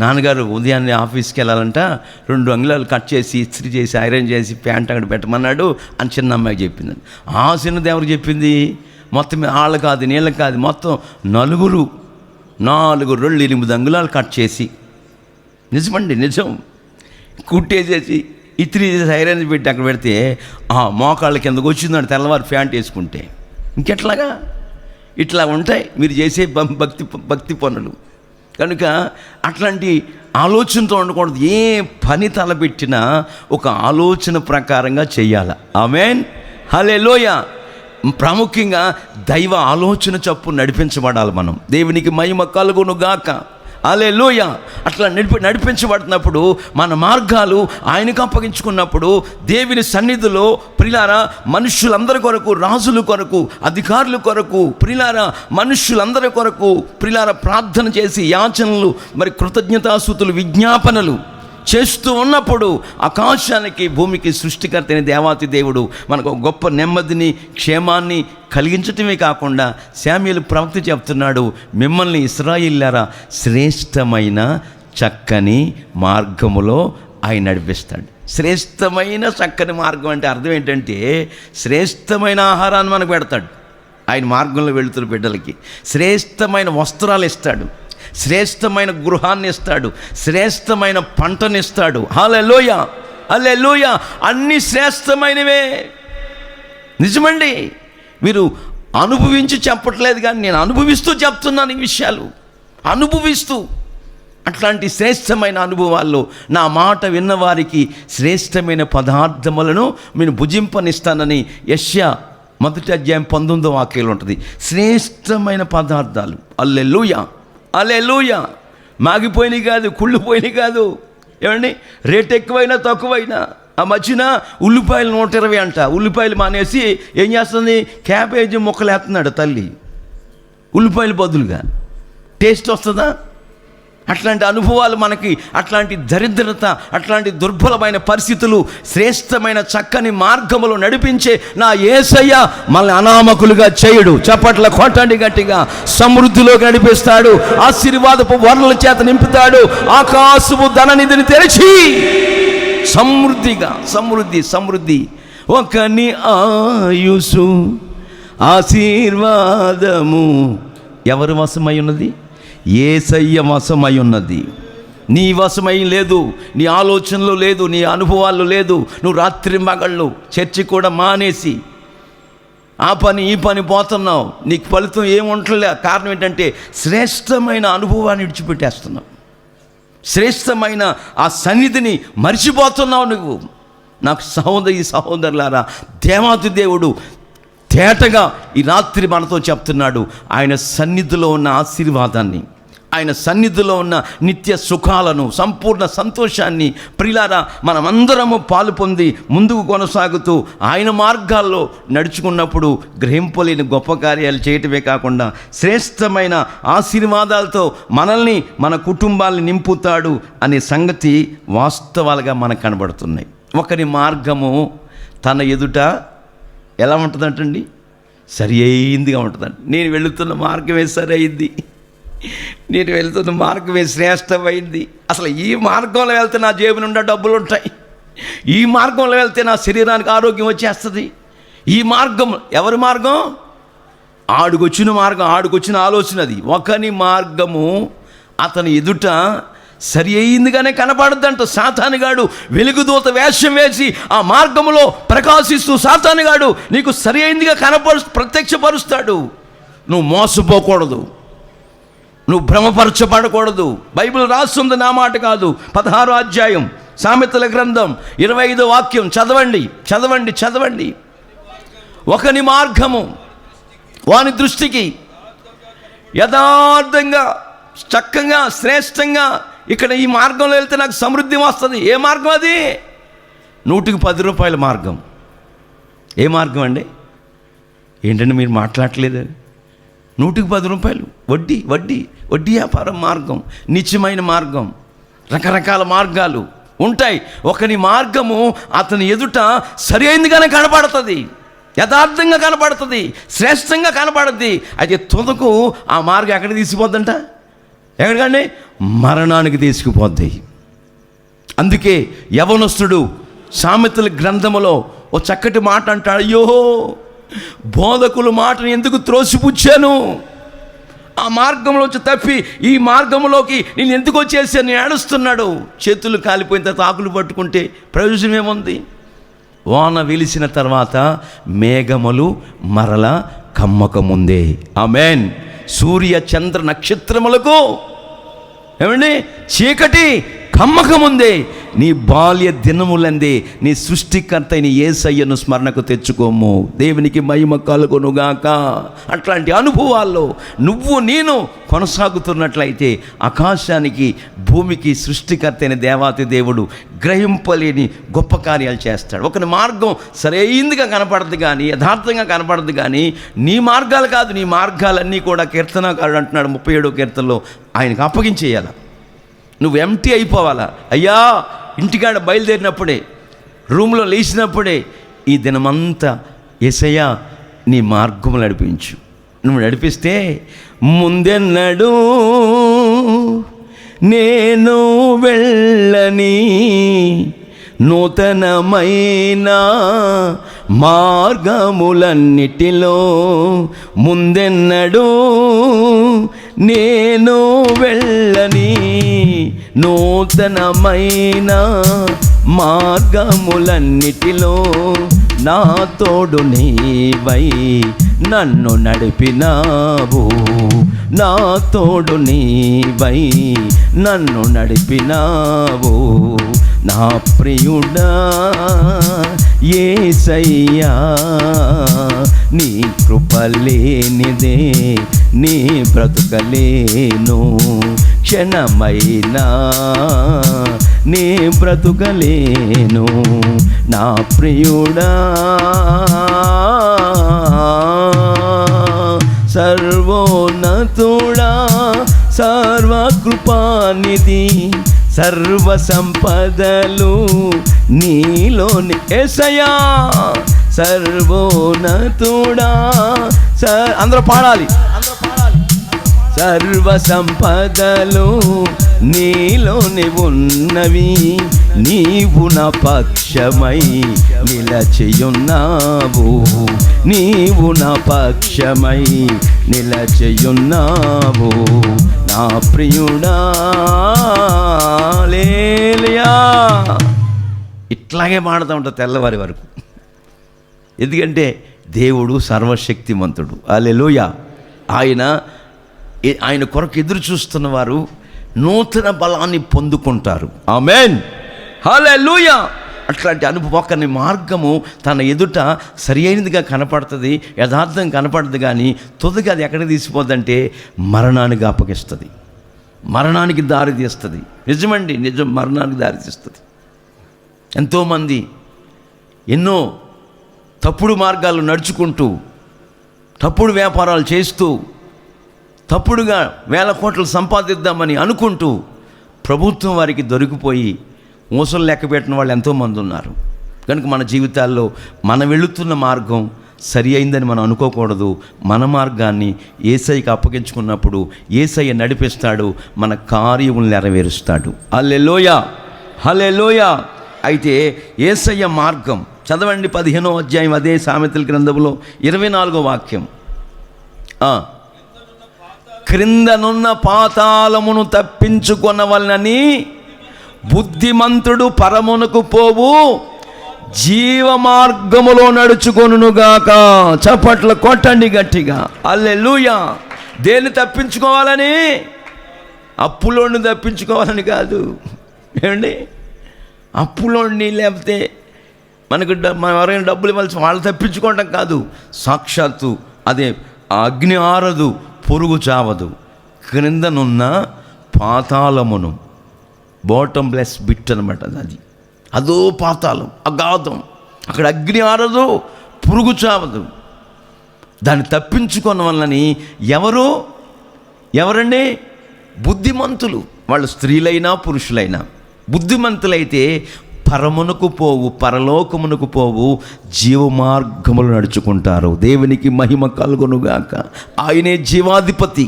నాన్నగారు ఉదయాన్నే ఆఫీస్కి వెళ్ళాలంట, 2 అంగుళాలు కట్ చేసి ఇస్త్రీ చేసి ఐరన్ చేసి ప్యాంట్ అక్కడ పెట్టమన్నాడు అని చిన్న అమ్మాయికి చెప్పిందండి. ఆ చిన్నది ఎవరికి చెప్పింది? మొత్తం ఆళ్ళు కాదు నీళ్ళకి కాదు, మొత్తం 4 8 అంగుళాలు కట్ చేసి, నిజమండి నిజం, కుట్టేసేసి ఇస్త్రీ చేసి ఐరన్ పెట్టి అక్కడ పెడితే ఆ మోకాళ్ళ కిందకు వచ్చిందండి తెల్లవారు ప్యాంట్ వేసుకుంటే. ఇంకెట్లాగా? ఇట్లా ఉంటాయి మీరు చేసే భక్తి పనులు. కనుక అట్లాంటి ఆలోచనతో ఉండకూడదు. ఏ పని తలపెట్టినా ఒక ఆలోచన ప్రకారంగా చెయ్యాలి. ఆమేన్. హల్లెలూయా. ప్రాముఖ్యంగా దైవ ఆలోచన చొప్పున నడిపించబడాలి మనం. దేవునికి మహిమ కలుగును గాక. హల్లెలూయా. అట్లా నడిపించబడినప్పుడు మన మార్గాలు ఆయనకు అప్పగించుకున్నప్పుడు దేవుని సన్నిధిలో ప్రియులారా మనుష్యులందరి కొరకు, రాజుల కొరకు, అధికారుల కొరకు, ప్రియులారా మనుష్యులందరి కొరకు ప్రియులారా ప్రార్థన చేసి యాచనలు, మరి కృతజ్ఞతాస్తుతులు, విజ్ఞాపనలు చేస్తూ ఉన్నప్పుడు ఆకాశానికి భూమికి సృష్టికర్త అయిన దేవాతి దేవుడు మనకు గొప్ప నెమ్మదిని, క్షేమాన్ని కలిగించటమే కాకుండా శామ్యూయేలు ప్రవక్త చెప్తున్నాడు, మిమ్మల్ని ఇశ్రాయేలీయులారా శ్రేష్టమైన చక్కని మార్గములో ఆయన నడిపిస్తాడు. శ్రేష్టమైన చక్కని మార్గం అంటే అర్థం ఏంటంటే శ్రేష్టమైన ఆహారాన్ని మనకు పెడతాడు ఆయన మార్గంలో వెళుతున్న బిడ్డలకి. శ్రేష్టమైన వస్త్రాలు ఇస్తాడు, శ్రేష్టమైన గృహాన్ని ఇస్తాడు, శ్రేష్టమైన పంటనిస్తాడు. హల్లెలూయా, హల్లెలూయా. అన్ని శ్రేష్టమైనవే. నిజమండి, మీరు అనుభవించి చెప్పట్లేదు కానీ నేను అనుభవిస్తూ చెప్తున్నాను ఈ విషయాలు, అనుభవిస్తూ. అట్లాంటి శ్రేష్టమైన అనుభవాల్లో నా మాట విన్నవారికి శ్రేష్టమైన పదార్థములను నేను భుజింపనిస్తానని యెషయా మొదటి అధ్యాయం 19వ వాక్యంలో ఉంటుంది. శ్రేష్టమైన పదార్థాలు. హల్లెలూయా, హల్లెలూయా. మాగిపోయినాయి కాదు, కుళ్ళిపోయినాయి కాదు. ఏమండి, రేట్ ఎక్కువైనా తక్కువైనా. ఆ మధ్యన ఉల్లిపాయలు 120 అంట. ఉల్లిపాయలు మానేసి ఏం చేస్తుంది, క్యాబేజీ ముక్కలు వేస్తున్నాడు తల్లి ఉల్లిపాయలు బదులుగా. టేస్ట్ వస్తుందా? అట్లాంటి అనుభవాలు మనకి, అట్లాంటి దరిద్రత, అట్లాంటి దుర్బలమైన పరిస్థితులు శ్రేష్టమైన చక్కని మార్గములో నడిపించే నా యేసయ్య మనల్ని అనామకులుగా చేయడు. చప్పట్ల కొట్టండి గట్టిగా. సమృద్ధిలోకి నడిపిస్తాడు, ఆశీర్వాదపు వరల చేత నింపుతాడు, ఆకాశపు ధననిధిని తెరిచి సమృద్ధిగా. సమృద్ధి. ఒకని ఆయుసు ఆశీర్వాదము ఎవరి వశమై ఉన్నది? యేసయ్య వశమై ఉన్నది. నీ వశమై లేదు, నీ ఆలోచనలు లేదు, నీ అనుభవాలు లేదు. నువ్వు రాత్రి మగళ్ళు చర్చి కూడా మానేసి ఆ పని ఈ పని పోతున్నావు, నీకు ఫలితం ఏముంటలే. కారణం ఏంటంటే శ్రేష్టమైన అనుభవాన్ని విడిచిపెట్టేస్తున్నావు, శ్రేష్టమైన ఆ సన్నిధిని మర్చిపోతున్నావు నువ్వు. నాకు సహోదరులారా, దేవాతి దేవుడు తేటగా ఈ రాత్రి మనతో చెప్తున్నాడు. ఆయన సన్నిధిలో ఉన్న ఆశీర్వాదాన్ని, ఆయన సన్నిధిలో ఉన్న నిత్య సుఖాలను, సంపూర్ణ సంతోషాన్ని ప్రియులారా మనమందరము పాలు పొంది ముందుకు కొనసాగుతూ ఆయన మార్గాల్లో నడుచుకున్నప్పుడు గ్రహింపలేని గొప్ప కార్యాలు చేయటమే కాకుండా శ్రేష్టమైన ఆశీర్వాదాలతో మనల్ని, మన కుటుంబాన్ని నింపుతాడు అనే సంగతి వాస్తవాలుగా మనకు కనబడుతున్నాయి. ఒకరి మార్గము తన ఎదుట ఎలా ఉంటుందంటండి? సరి అయిందిగా ఉంటుందండి. నేను వెళుతున్న మార్గమే సరి అయింది, నేను వెళ్తున్న మార్గమే శ్రేష్టమైంది. అసలు ఈ మార్గంలో వెళ్తే నా జేబు నిండా డబ్బులు ఉంటాయి, ఈ మార్గంలో వెళ్తే నా శరీరానికి ఆరోగ్యం వచ్చేస్తుంది. ఈ మార్గం ఎవరి మార్గం? ఆడుకొచ్చిన మార్గం, ఆడుకొచ్చిన ఆలోచన అది. ఒకని మార్గము అతని ఎదుట సరి అయిందిగానే కనపడద్దంట. సాతానుగాడు వెలుగుదూత వేషం వేసి ఆ మార్గములో ప్రకాశిస్తూ సాతానుగాడు నీకు సరి అయిందిగా ప్రత్యక్షపరుస్తాడు. నువ్వు మోసపోకూడదు, నువ్వు భ్రమపరచబడకూడదు. బైబిల్ రాస్తుంది, నా మాట కాదు. 16వ అధ్యాయం సామెతల గ్రంథం 25వ వాక్యం చదవండి. ఒకని మార్గము వాని దృష్టికి యథార్థంగా, చక్కగా, శ్రేష్టంగా. ఇక్కడ ఈ మార్గంలో వెళ్తే నాకు సమృద్ధి వస్తుంది. ఏ మార్గం అది? 100కి 10 మార్గం. ఏ మార్గం అండి? ఏంటంటే మీరు మాట్లాడట్లేదు. 100కి 10 వడ్డీ వ్యాపారం మార్గం, నిత్యమైన మార్గం. రకరకాల మార్గాలు ఉంటాయి. ఒకని మార్గము అతని ఎదుట సరి అయిందిగానే కనపడుతుంది, యథార్థంగా కనపడుతుంది, శ్రేష్టంగా కనపడుతుంది. అయితే తుదకు ఆ మార్గం ఎక్కడ తీసుకుపోద్దంట? ఎక్కడికండి? మరణానికి తీసుకుపోద్ది. అందుకే యవనస్తుడు సామెతల గ్రంథములో ఓ చక్కటి మాట అంటాడు, అయ్యో బోధకుల మాటను ఎందుకు త్రోసిపుచ్చాను, ఆ మార్గంలోంచి తప్పి ఈ మార్గంలోకి నేను ఎందుకు వచ్చేసాను, నేను ఏడుస్తున్నాడు. చేతులు కాలిపోయిన తర్వాత ఆకులు పట్టుకుంటే ప్రయోజనం ఏముంది? వాన వెలిసిన తర్వాత మేఘములు మరల కమ్మకముందే. ఆమేన్. సూర్య చంద్ర నక్షత్రములకు ఏమండి చీకటి కమ్మకముందే. నీ బాల్య దినములందే నీ సృష్టికర్త అయిన యేసయ్యను స్మరణకు తెచ్చుకోము. దేవునికి మహిమ కలుగునుగాక. అట్లాంటి అనుభవాల్లో నువ్వు నేను కొనసాగుతున్నట్లయితే ఆకాశానికి భూమికి సృష్టికర్త అయిన దేవాతి దేవుడు గ్రహింపలేని గొప్ప కార్యాలు చేస్తాడు. ఒకని మార్గం సరైందిగా కనపడదు కానీ, యథార్థంగా కనపడదు కానీ, నీ మార్గాలు కాదు, నీ మార్గాలన్నీ కూడా కీర్తనకారుడు అంటున్నాడు 37వ కీర్తనలో, ఆయనకు అప్పగించేయాలి. నువ్వు ఎంటీ అయిపోవాలా. అయ్యా ఇంటికాడ బయలుదేరినప్పుడే, రూమ్లో లేచినప్పుడే, ఈ దినమంతా యేసయ్యా నీ మార్గములు నడిపించు. నువ్వు నడిపిస్తే ముందెన్నడూ నేను వెళ్ళని నూతనమైన మార్గములన్నిటిలో ముందెన్నడూ నేను వెళ్ళని నూతనమైన మార్గములన్నిటిలో నా తోడు నీవై నన్ను నడిపినావు, నా తోడు నీవై నన్ను నడిపినావు. నా ప్రియుడా యేసయ్యా, నీ కృపలేనిదే నీ బ్రతుకలేను, క్షణమైనా నీ బ్రతుకలేను. నా ప్రియుడా సర్వోన్నతుడా సర్వకృపానిధి, సర్వ సంపదలు నీలోని యేసయ్యా, సర్వోన్నతుడా అందరూ పాడాలి. సర్వ సంపదలు నీలోని ఉన్నవి, నీవు నా పక్షమై నిలచియున్నావు, నీవు నా పక్షమై నిలచియున్నావు. నా ప్రియుడా హల్లెలూయా. ఇట్లాగే పాడుతూ ఉంటా తెల్లవారి వరకు, ఎందుకంటే దేవుడు సర్వశక్తిమంతుడు. హల్లెలూయా. ఆయన కొరకు ఎదురు చూస్తున్న వారు నూతన బలాన్ని పొందుకుంటారు. ఆమేన్, హల్లెలూయా. అట్లాంటి అనుభవం ఒకని మార్గము తన ఎదుట సరి అయినదిగా కనపడుతుంది, యథార్థం కనపడదు. కానీ తుదగా అది ఎక్కడికి తీసిపోద్దంటే మరణానికి అప్పగిస్తుంది, మరణానికి దారి తీస్తుంది. నిజమండి, నిజం, మరణానికి దారి తీస్తుంది. ఎంతోమంది ఎన్నో తప్పుడు మార్గాలు నడుచుకుంటూ, తప్పుడు వ్యాపారాలు చేస్తూ, తప్పుడుగా వేల కోట్లు సంపాదిద్దామని అనుకుంటూ ప్రభుత్వం వారికి దొరికిపోయి మోసలు లెక్క పెట్టిన వాళ్ళు ఎంతోమంది ఉన్నారు. కనుక మన జీవితాల్లో మనం వెళుతున్న మార్గం సరి అయిందని మనం అనుకోకూడదు. మన మార్గాన్ని యేసయ్యకి అప్పగించుకున్నప్పుడు యేసయ్య నడిపిస్తాడు, మన కార్యములు నెరవేరుస్తాడు. హల్లెలూయా, హల్లెలూయా. అయితే యేసయ్య మార్గం చదవండి, 15వ అధ్యాయం అదే సామెతల గ్రంథంలో 24వ వాక్యం. క్రిందనున్న పాతాళమును తప్పించుకొనవలనని బుద్ధిమంతుడు పరమునకు పోవు జీవ మార్గములో నడుచుకొనుగాక. చప్పట్లు కొట్టండి గట్టిగా, హల్లెలూయా. దేన్ని తప్పించుకోవాలని? అప్పులోని తప్పించుకోవాలని కాదు. ఏమండి, అప్పులోని లేకపోతే మనకు ఎవరైనా డబ్బులు ఇవ్వాల్సి వాళ్ళు తప్పించుకోవడం కాదు. సాక్షాత్తు అదే అగ్ని ఆరదు, పొరుగు చావదు. క్రిందనున్న పాతాళమును, బాటమ్లెస్ బిట్ అనమాట అది, అదో పాతాళం, అగాధం. అక్కడ అగ్ని ఆరదు, పురుగు చావదు. దాన్ని తప్పించుకోవడం వల్లని ఎవరండి? బుద్ధిమంతులు. వాళ్ళు స్త్రీలైనా పురుషులైనా బుద్ధిమంతులైతే పరమునకు పోవు, పరలోకమునకు పోవు, జీవమార్గములు నడుచుకుంటారు. దేవునికి మహిమ కలుగునుగాక. ఆయనే జీవాధిపతి,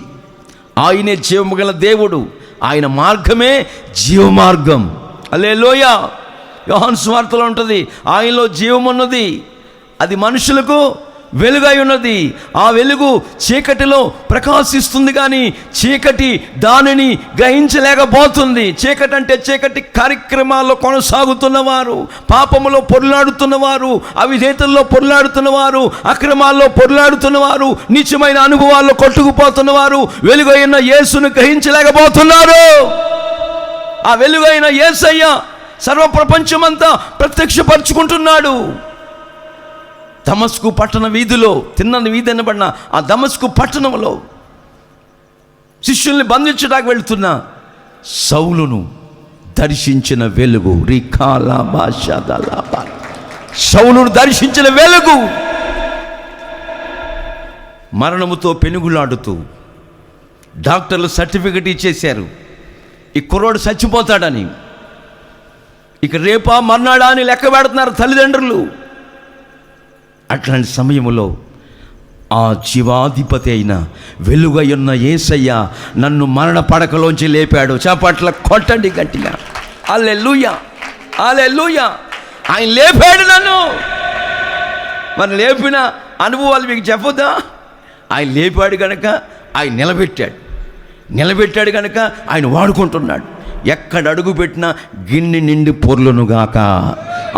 ఆయనే జీవము గల దేవుడు, ఆయన మార్గమే జీవమార్గం. హల్లెలూయా. యోహాను సువార్తలో ఉంటుంది, ఆయనలో జీవమున్నది, అది మనుషులకు వెలుగై ఉన్నది. ఆ వెలుగు చీకటిలో ప్రకాశిస్తుంది, కానీ చీకటి దానిని గ్రహించలేకపోతుంది. చీకటి అంటే చీకటి కార్యక్రమాల్లో కొనసాగుతున్నవారు, పాపములో పొర్లాడుతున్నవారు, అవిధేయతల్లో పొర్లాడుతున్నవారు, అక్రమాల్లో పొర్లాడుతున్నవారు, నీచమైన అనుభవాల్లో కొట్టుకుపోతున్నవారు వెలుగైన యేసును గ్రహించలేకపోతున్నారు. ఆ వెలుగైన యేసయ్య సర్వప్రపంచమంతా ప్రత్యక్షపరుచుకుంటున్నాడు. దమస్కు పట్టణ వీధిలో, తిన్నని వీధి అనబడిన ఆ దమస్కు పట్టణంలో శిష్యుల్ని బంధించడానికి వెళుతున్న సౌలును దర్శించిన వెలుగు, సౌలును దర్శించిన వెలుగు మరణముతో పెనుగులాడుతూ డాక్టర్లు సర్టిఫికెట్ ఇచ్చేశారు, ఈ కుర్రోడు చచ్చిపోతాడని. ఇక రేపా మర్నాడా అని లెక్క పెడుతున్నారు తల్లిదండ్రులు. అట్లాంటి సమయంలో ఆ జీవాధిపతి అయిన వెలుగయున్న యేసయ్య నన్ను మరణ పడకలోంచి లేపాడు. చప్పట్ల కొట్టండి గట్టిగా, హల్లెలూయా, హల్లెలూయా. ఆయన లేపాడు నన్ను. మరి లేపిన అనుభవాలు మీకు చెప్పొద్దా? ఆయన లేపాడు కనుక ఆయన నిలబెట్టాడు కనుక ఆయన వాడుకుంటున్నాడు. ఎక్కడ అడుగు పెట్టినా గిన్నె నిండి పొర్లునుగాక.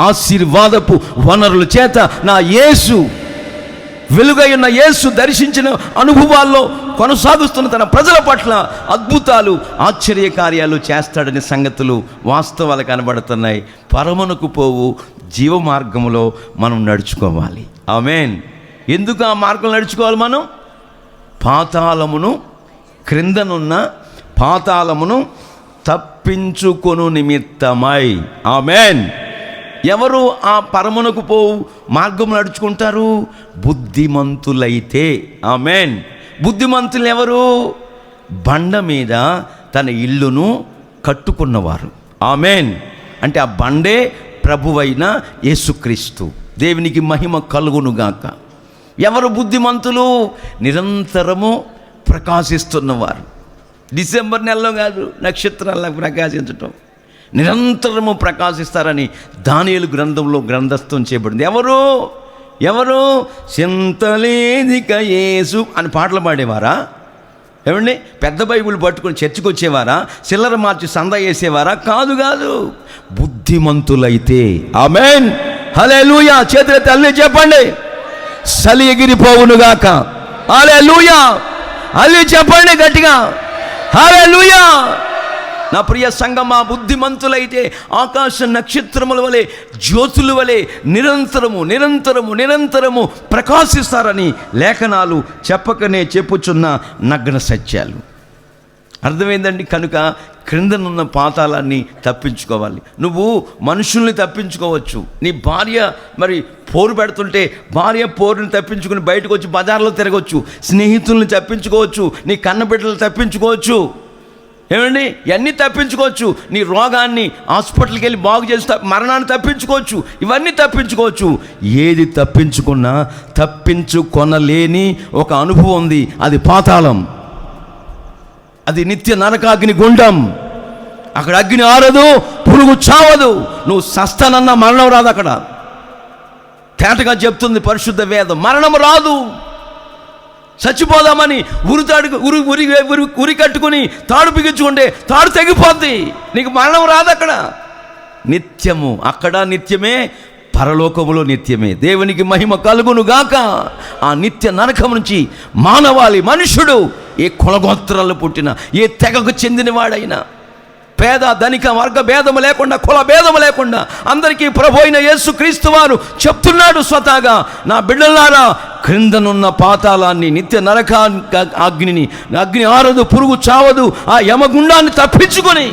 ఆశీర్వాదపు వనరుల చేత నా యేసు, వెలుగైన యేసు దర్శించిన అనుభవాల్లో కొనసాగుతున్న తన ప్రజల పట్ల అద్భుతాలు, ఆశ్చర్య కార్యాలు చేస్తాడనే సంగతులు, వాస్తవాలు కనబడుతున్నాయి. పరమునకు పోవు జీవ మార్గములో మనం నడుచుకోవాలి. ఆమేన్. ఎందుకు ఆ మార్గం నడుచుకోవాలి? మనం పాతాళమును, క్రిందనున్న పాతాళమును తప్పించుకొను నిమిత్తమై. ఆమేన్. ఎవరు ఆ పరమునకు పోవు మార్గం నడుచుకుంటారు? బుద్ధిమంతులైతే. ఆమేన్. బుద్ధిమంతులు ఎవరు? బండ మీద తన ఇల్లును కట్టుకున్నవారు. ఆమేన్. అంటే ఆ బండే ప్రభువైన యేసుక్రీస్తు. దేవునికి మహిమ కలుగునుగాక. ఎవరు బుద్ధిమంతులు? నిరంతరము ప్రకాశిస్తున్నవారు. డిసెంబర్ నెలలో కాదు, నక్షత్రాల్లో ప్రకాశించటం, నిరంతరము ప్రకాశిస్తారని దానియేలు గ్రంథంలో గ్రంథస్థం చేయబడింది. ఎవరు చింతలేదిక యేసు అని పాటలు పాడేవారా? ఏమండి, పెద్ద బైబిల్ పట్టుకొని చర్చికి వచ్చేవారా? చిల్లర మార్చి సందా వేసేవారా? కాదు. బుద్ధిమంతులైతే. ఆమేన్. హల్లెలూయా. చేతులెత్తి హల్లెలూయా చెప్పండి. చలి ఎగిరిపోవునుగాక. హల్లెలూయా. హల్లెలూయా చెప్పండి గట్టిగా. హల్లెలూయా. నా ప్రియ సంగమా, బుద్ధిమంతులైతే ఆకాశ నక్షత్రముల వలె, జ్యోతుల వలె నిరంతరము ప్రకాశిస్తారని లేఖనాలు చెప్పకనే చెప్పుచున్న నగ్న సత్యాలు. అర్థమైందండి. కనుక క్రిందనున్న పాతాళాన్ని తప్పించుకోవాలి. నువ్వు మనుషుల్ని తప్పించుకోవచ్చు. నీ భార్య మరి పోరు పెడుతుంటే భార్య పోరుని తప్పించుకుని బయటకు వచ్చి బజార్లో తిరగవచ్చు. స్నేహితుల్ని తప్పించుకోవచ్చు. నీ కన్నబిడ్డలు తప్పించుకోవచ్చు. ఏమండి, ఇవన్నీ తప్పించుకోవచ్చు. నీ రోగాన్ని హాస్పిటల్కి వెళ్ళి బాగు చేసి మరణాన్ని తప్పించుకోవచ్చు. ఇవన్నీ తప్పించుకోవచ్చు. ఏది తప్పించుకున్నా తప్పించుకొనలేని ఒక అనుభవం ఉంది. అది పాతాళం. అది నిత్య నరకాగ్ని గుండం. అక్కడ అగ్ని ఆరదు, పురుగు చావదు. నువ్వు సస్తానన్నా మరణం రాదు. అక్కడ తేటగా చెప్తుంది పరిశుద్ధ వేదం. మరణం రాదు. చచ్చిపోదామని ఉరి కట్టుకుని తాడు బిగించుకుంటే తాడు తెగిపోద్ది. నీకు మరణం రాదు. అక్కడ నిత్యము. అక్కడ నిత్యమే, పరలోకములో నిత్యమే. దేవునికి మహిమ కలుగునుగాక. ఆ నిత్య నరకం నుంచి మనుషుడు ఏ కులగోత్రాలు పుట్టిన, ఏ తెగకు చెందినవాడైనా, పేద ధనిక వర్గ భేదము లేకుండా, కుల భేదము లేకుండా అందరికీ ప్రభు అయిన యేసుక్రీస్తు వారు చెప్తున్నాడు స్వతహాగా, నా బిడ్డలారా, క్రిందనున్న పాతాళాన్ని, నిత్య నరక అగ్ని ఆరదు, పురుగు చావదు, ఆ యమగుండాన్ని తప్పించుకొని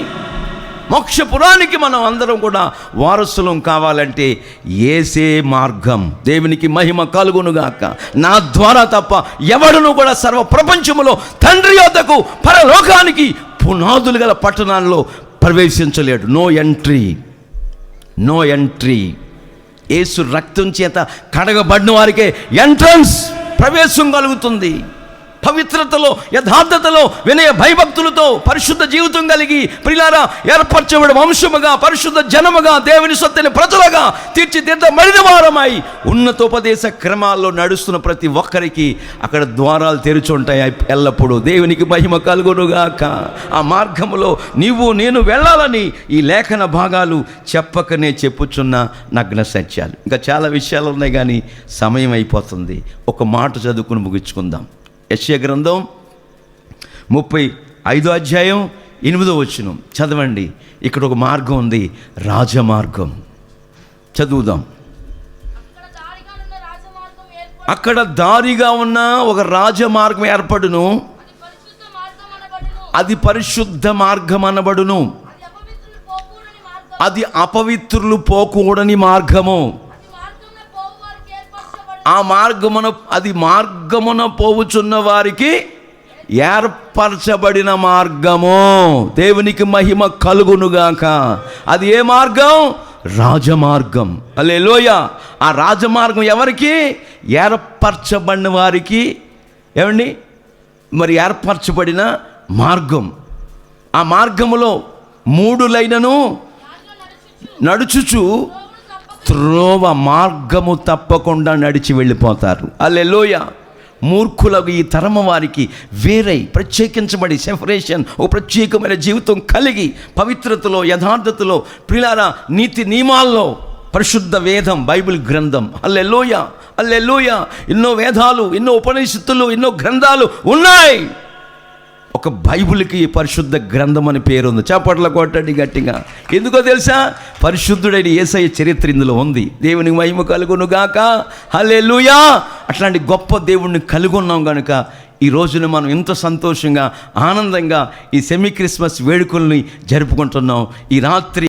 మోక్షపురానికి మనం అందరం కూడా వారసులం కావాలంటే యేసే మార్గం. దేవునికి మహిమ కలుగునుగాక. నా ద్వారా తప్ప ఎవడును కూడా సర్వ ప్రపంచములో తండ్రి యొద్దకు, పరలోకానికి పునాదులు గల పట్టణాల్లో ప్రవేశించలేడు. No entry. యేసు రక్తం చేత కడగబడిన వారికే ఎంట్రన్స్, ప్రవేశం కలుగుతుంది. పవిత్రతలో, యథార్థతలో, వినయ భయభక్తులతో పరిశుద్ధ జీవితం కలిగి ప్రియులారా ఏర్పరచబడి వంశముగా, పరిశుద్ధ జనముగా, దేవుని సొత్తైన ప్రజలుగా తీర్చిదిద్దబడిన వారమై ఉన్నతోపదేశ క్రమాల్లో నడుస్తున్న ప్రతి ఒక్కరికి అక్కడ ద్వారాలు తెరిచి ఉంటాయి ఎల్లప్పుడూ. దేవునికి మహిమ కలుగునుగాక. ఆ మార్గములో నీవు నేను వెళ్ళాలని ఈ లేఖన భాగాలు చెప్పకనే చెప్పుచున్న నగ్న సత్యాలు. ఇంకా చాలా విషయాలు ఉన్నాయి కానీ సమయం అయిపోతుంది. ఒక మాట చదువుకుని ముగించుకుందాం. యెషయా గ్రంథం 35వ అధ్యాయం 8వ వచనం చదవండి. ఇక్కడ ఒక మార్గం ఉంది, రాజమార్గం. చదువుదాం. అక్కడ దారిగా ఉన్న ఒక రాజమార్గం ఏర్పడును, అది పరిశుద్ధ మార్గం అనబడును. అది అపవిత్రులు పోకూడని మార్గము. ఆ మార్గమున పోవుచున్న వారికి ఏర్పరచబడిన మార్గము. దేవునికి మహిమ కలుగునుగాక. అది ఏ మార్గం? రాజమార్గం. హల్లెలూయా. ఆ రాజమార్గం ఎవరికి? ఏర్పరచబడిన వారికి. ఏమండి, మరి ఏర్పరచబడిన మార్గం. ఆ మార్గములో 3 లైనను నడుచుచు త్రోవ, మార్గము తప్పకుండా నడిచి వెళ్ళిపోతారు. హల్లెలూయా. మూర్ఖులకు, ఈ తరమ వారికి వేరై ప్రత్యేకించబడి సెపరేషన్, ఒక ప్రత్యేకమైన జీవితం కలిగి పవిత్రతలో, యథార్థతలో, ప్రియులారా నీతి నియమాల్లో, పరిశుద్ధ వేదం బైబిల్ గ్రంథం, హల్లెలూయా, హల్లెలూయా. ఎన్నో వేదాలు, ఎన్నో ఉపనిషత్తులు, ఎన్నో గ్రంథాలు ఉన్నాయి. ఒక బైబిల్కి పరిశుద్ధ గ్రంథం అని పేరు ఉంది. చప్పట్ల కొట్టండి గట్టిగా. ఎందుకో తెలుసా? పరిశుద్ధుడైన యేసయ్య చరిత్ర ఇందులో ఉంది. దేవునికి మహిమ కలుగును గాక. హల్లెలూయా. అట్లాంటి గొప్ప దేవుణ్ణి కలిగి ఉన్నాం కనుక ఈ రోజున మనం ఎంతో సంతోషంగా, ఆనందంగా ఈ సెమీ క్రిస్మస్ వేడుకల్ని జరుపుకుంటున్నాం. ఈ రాత్రి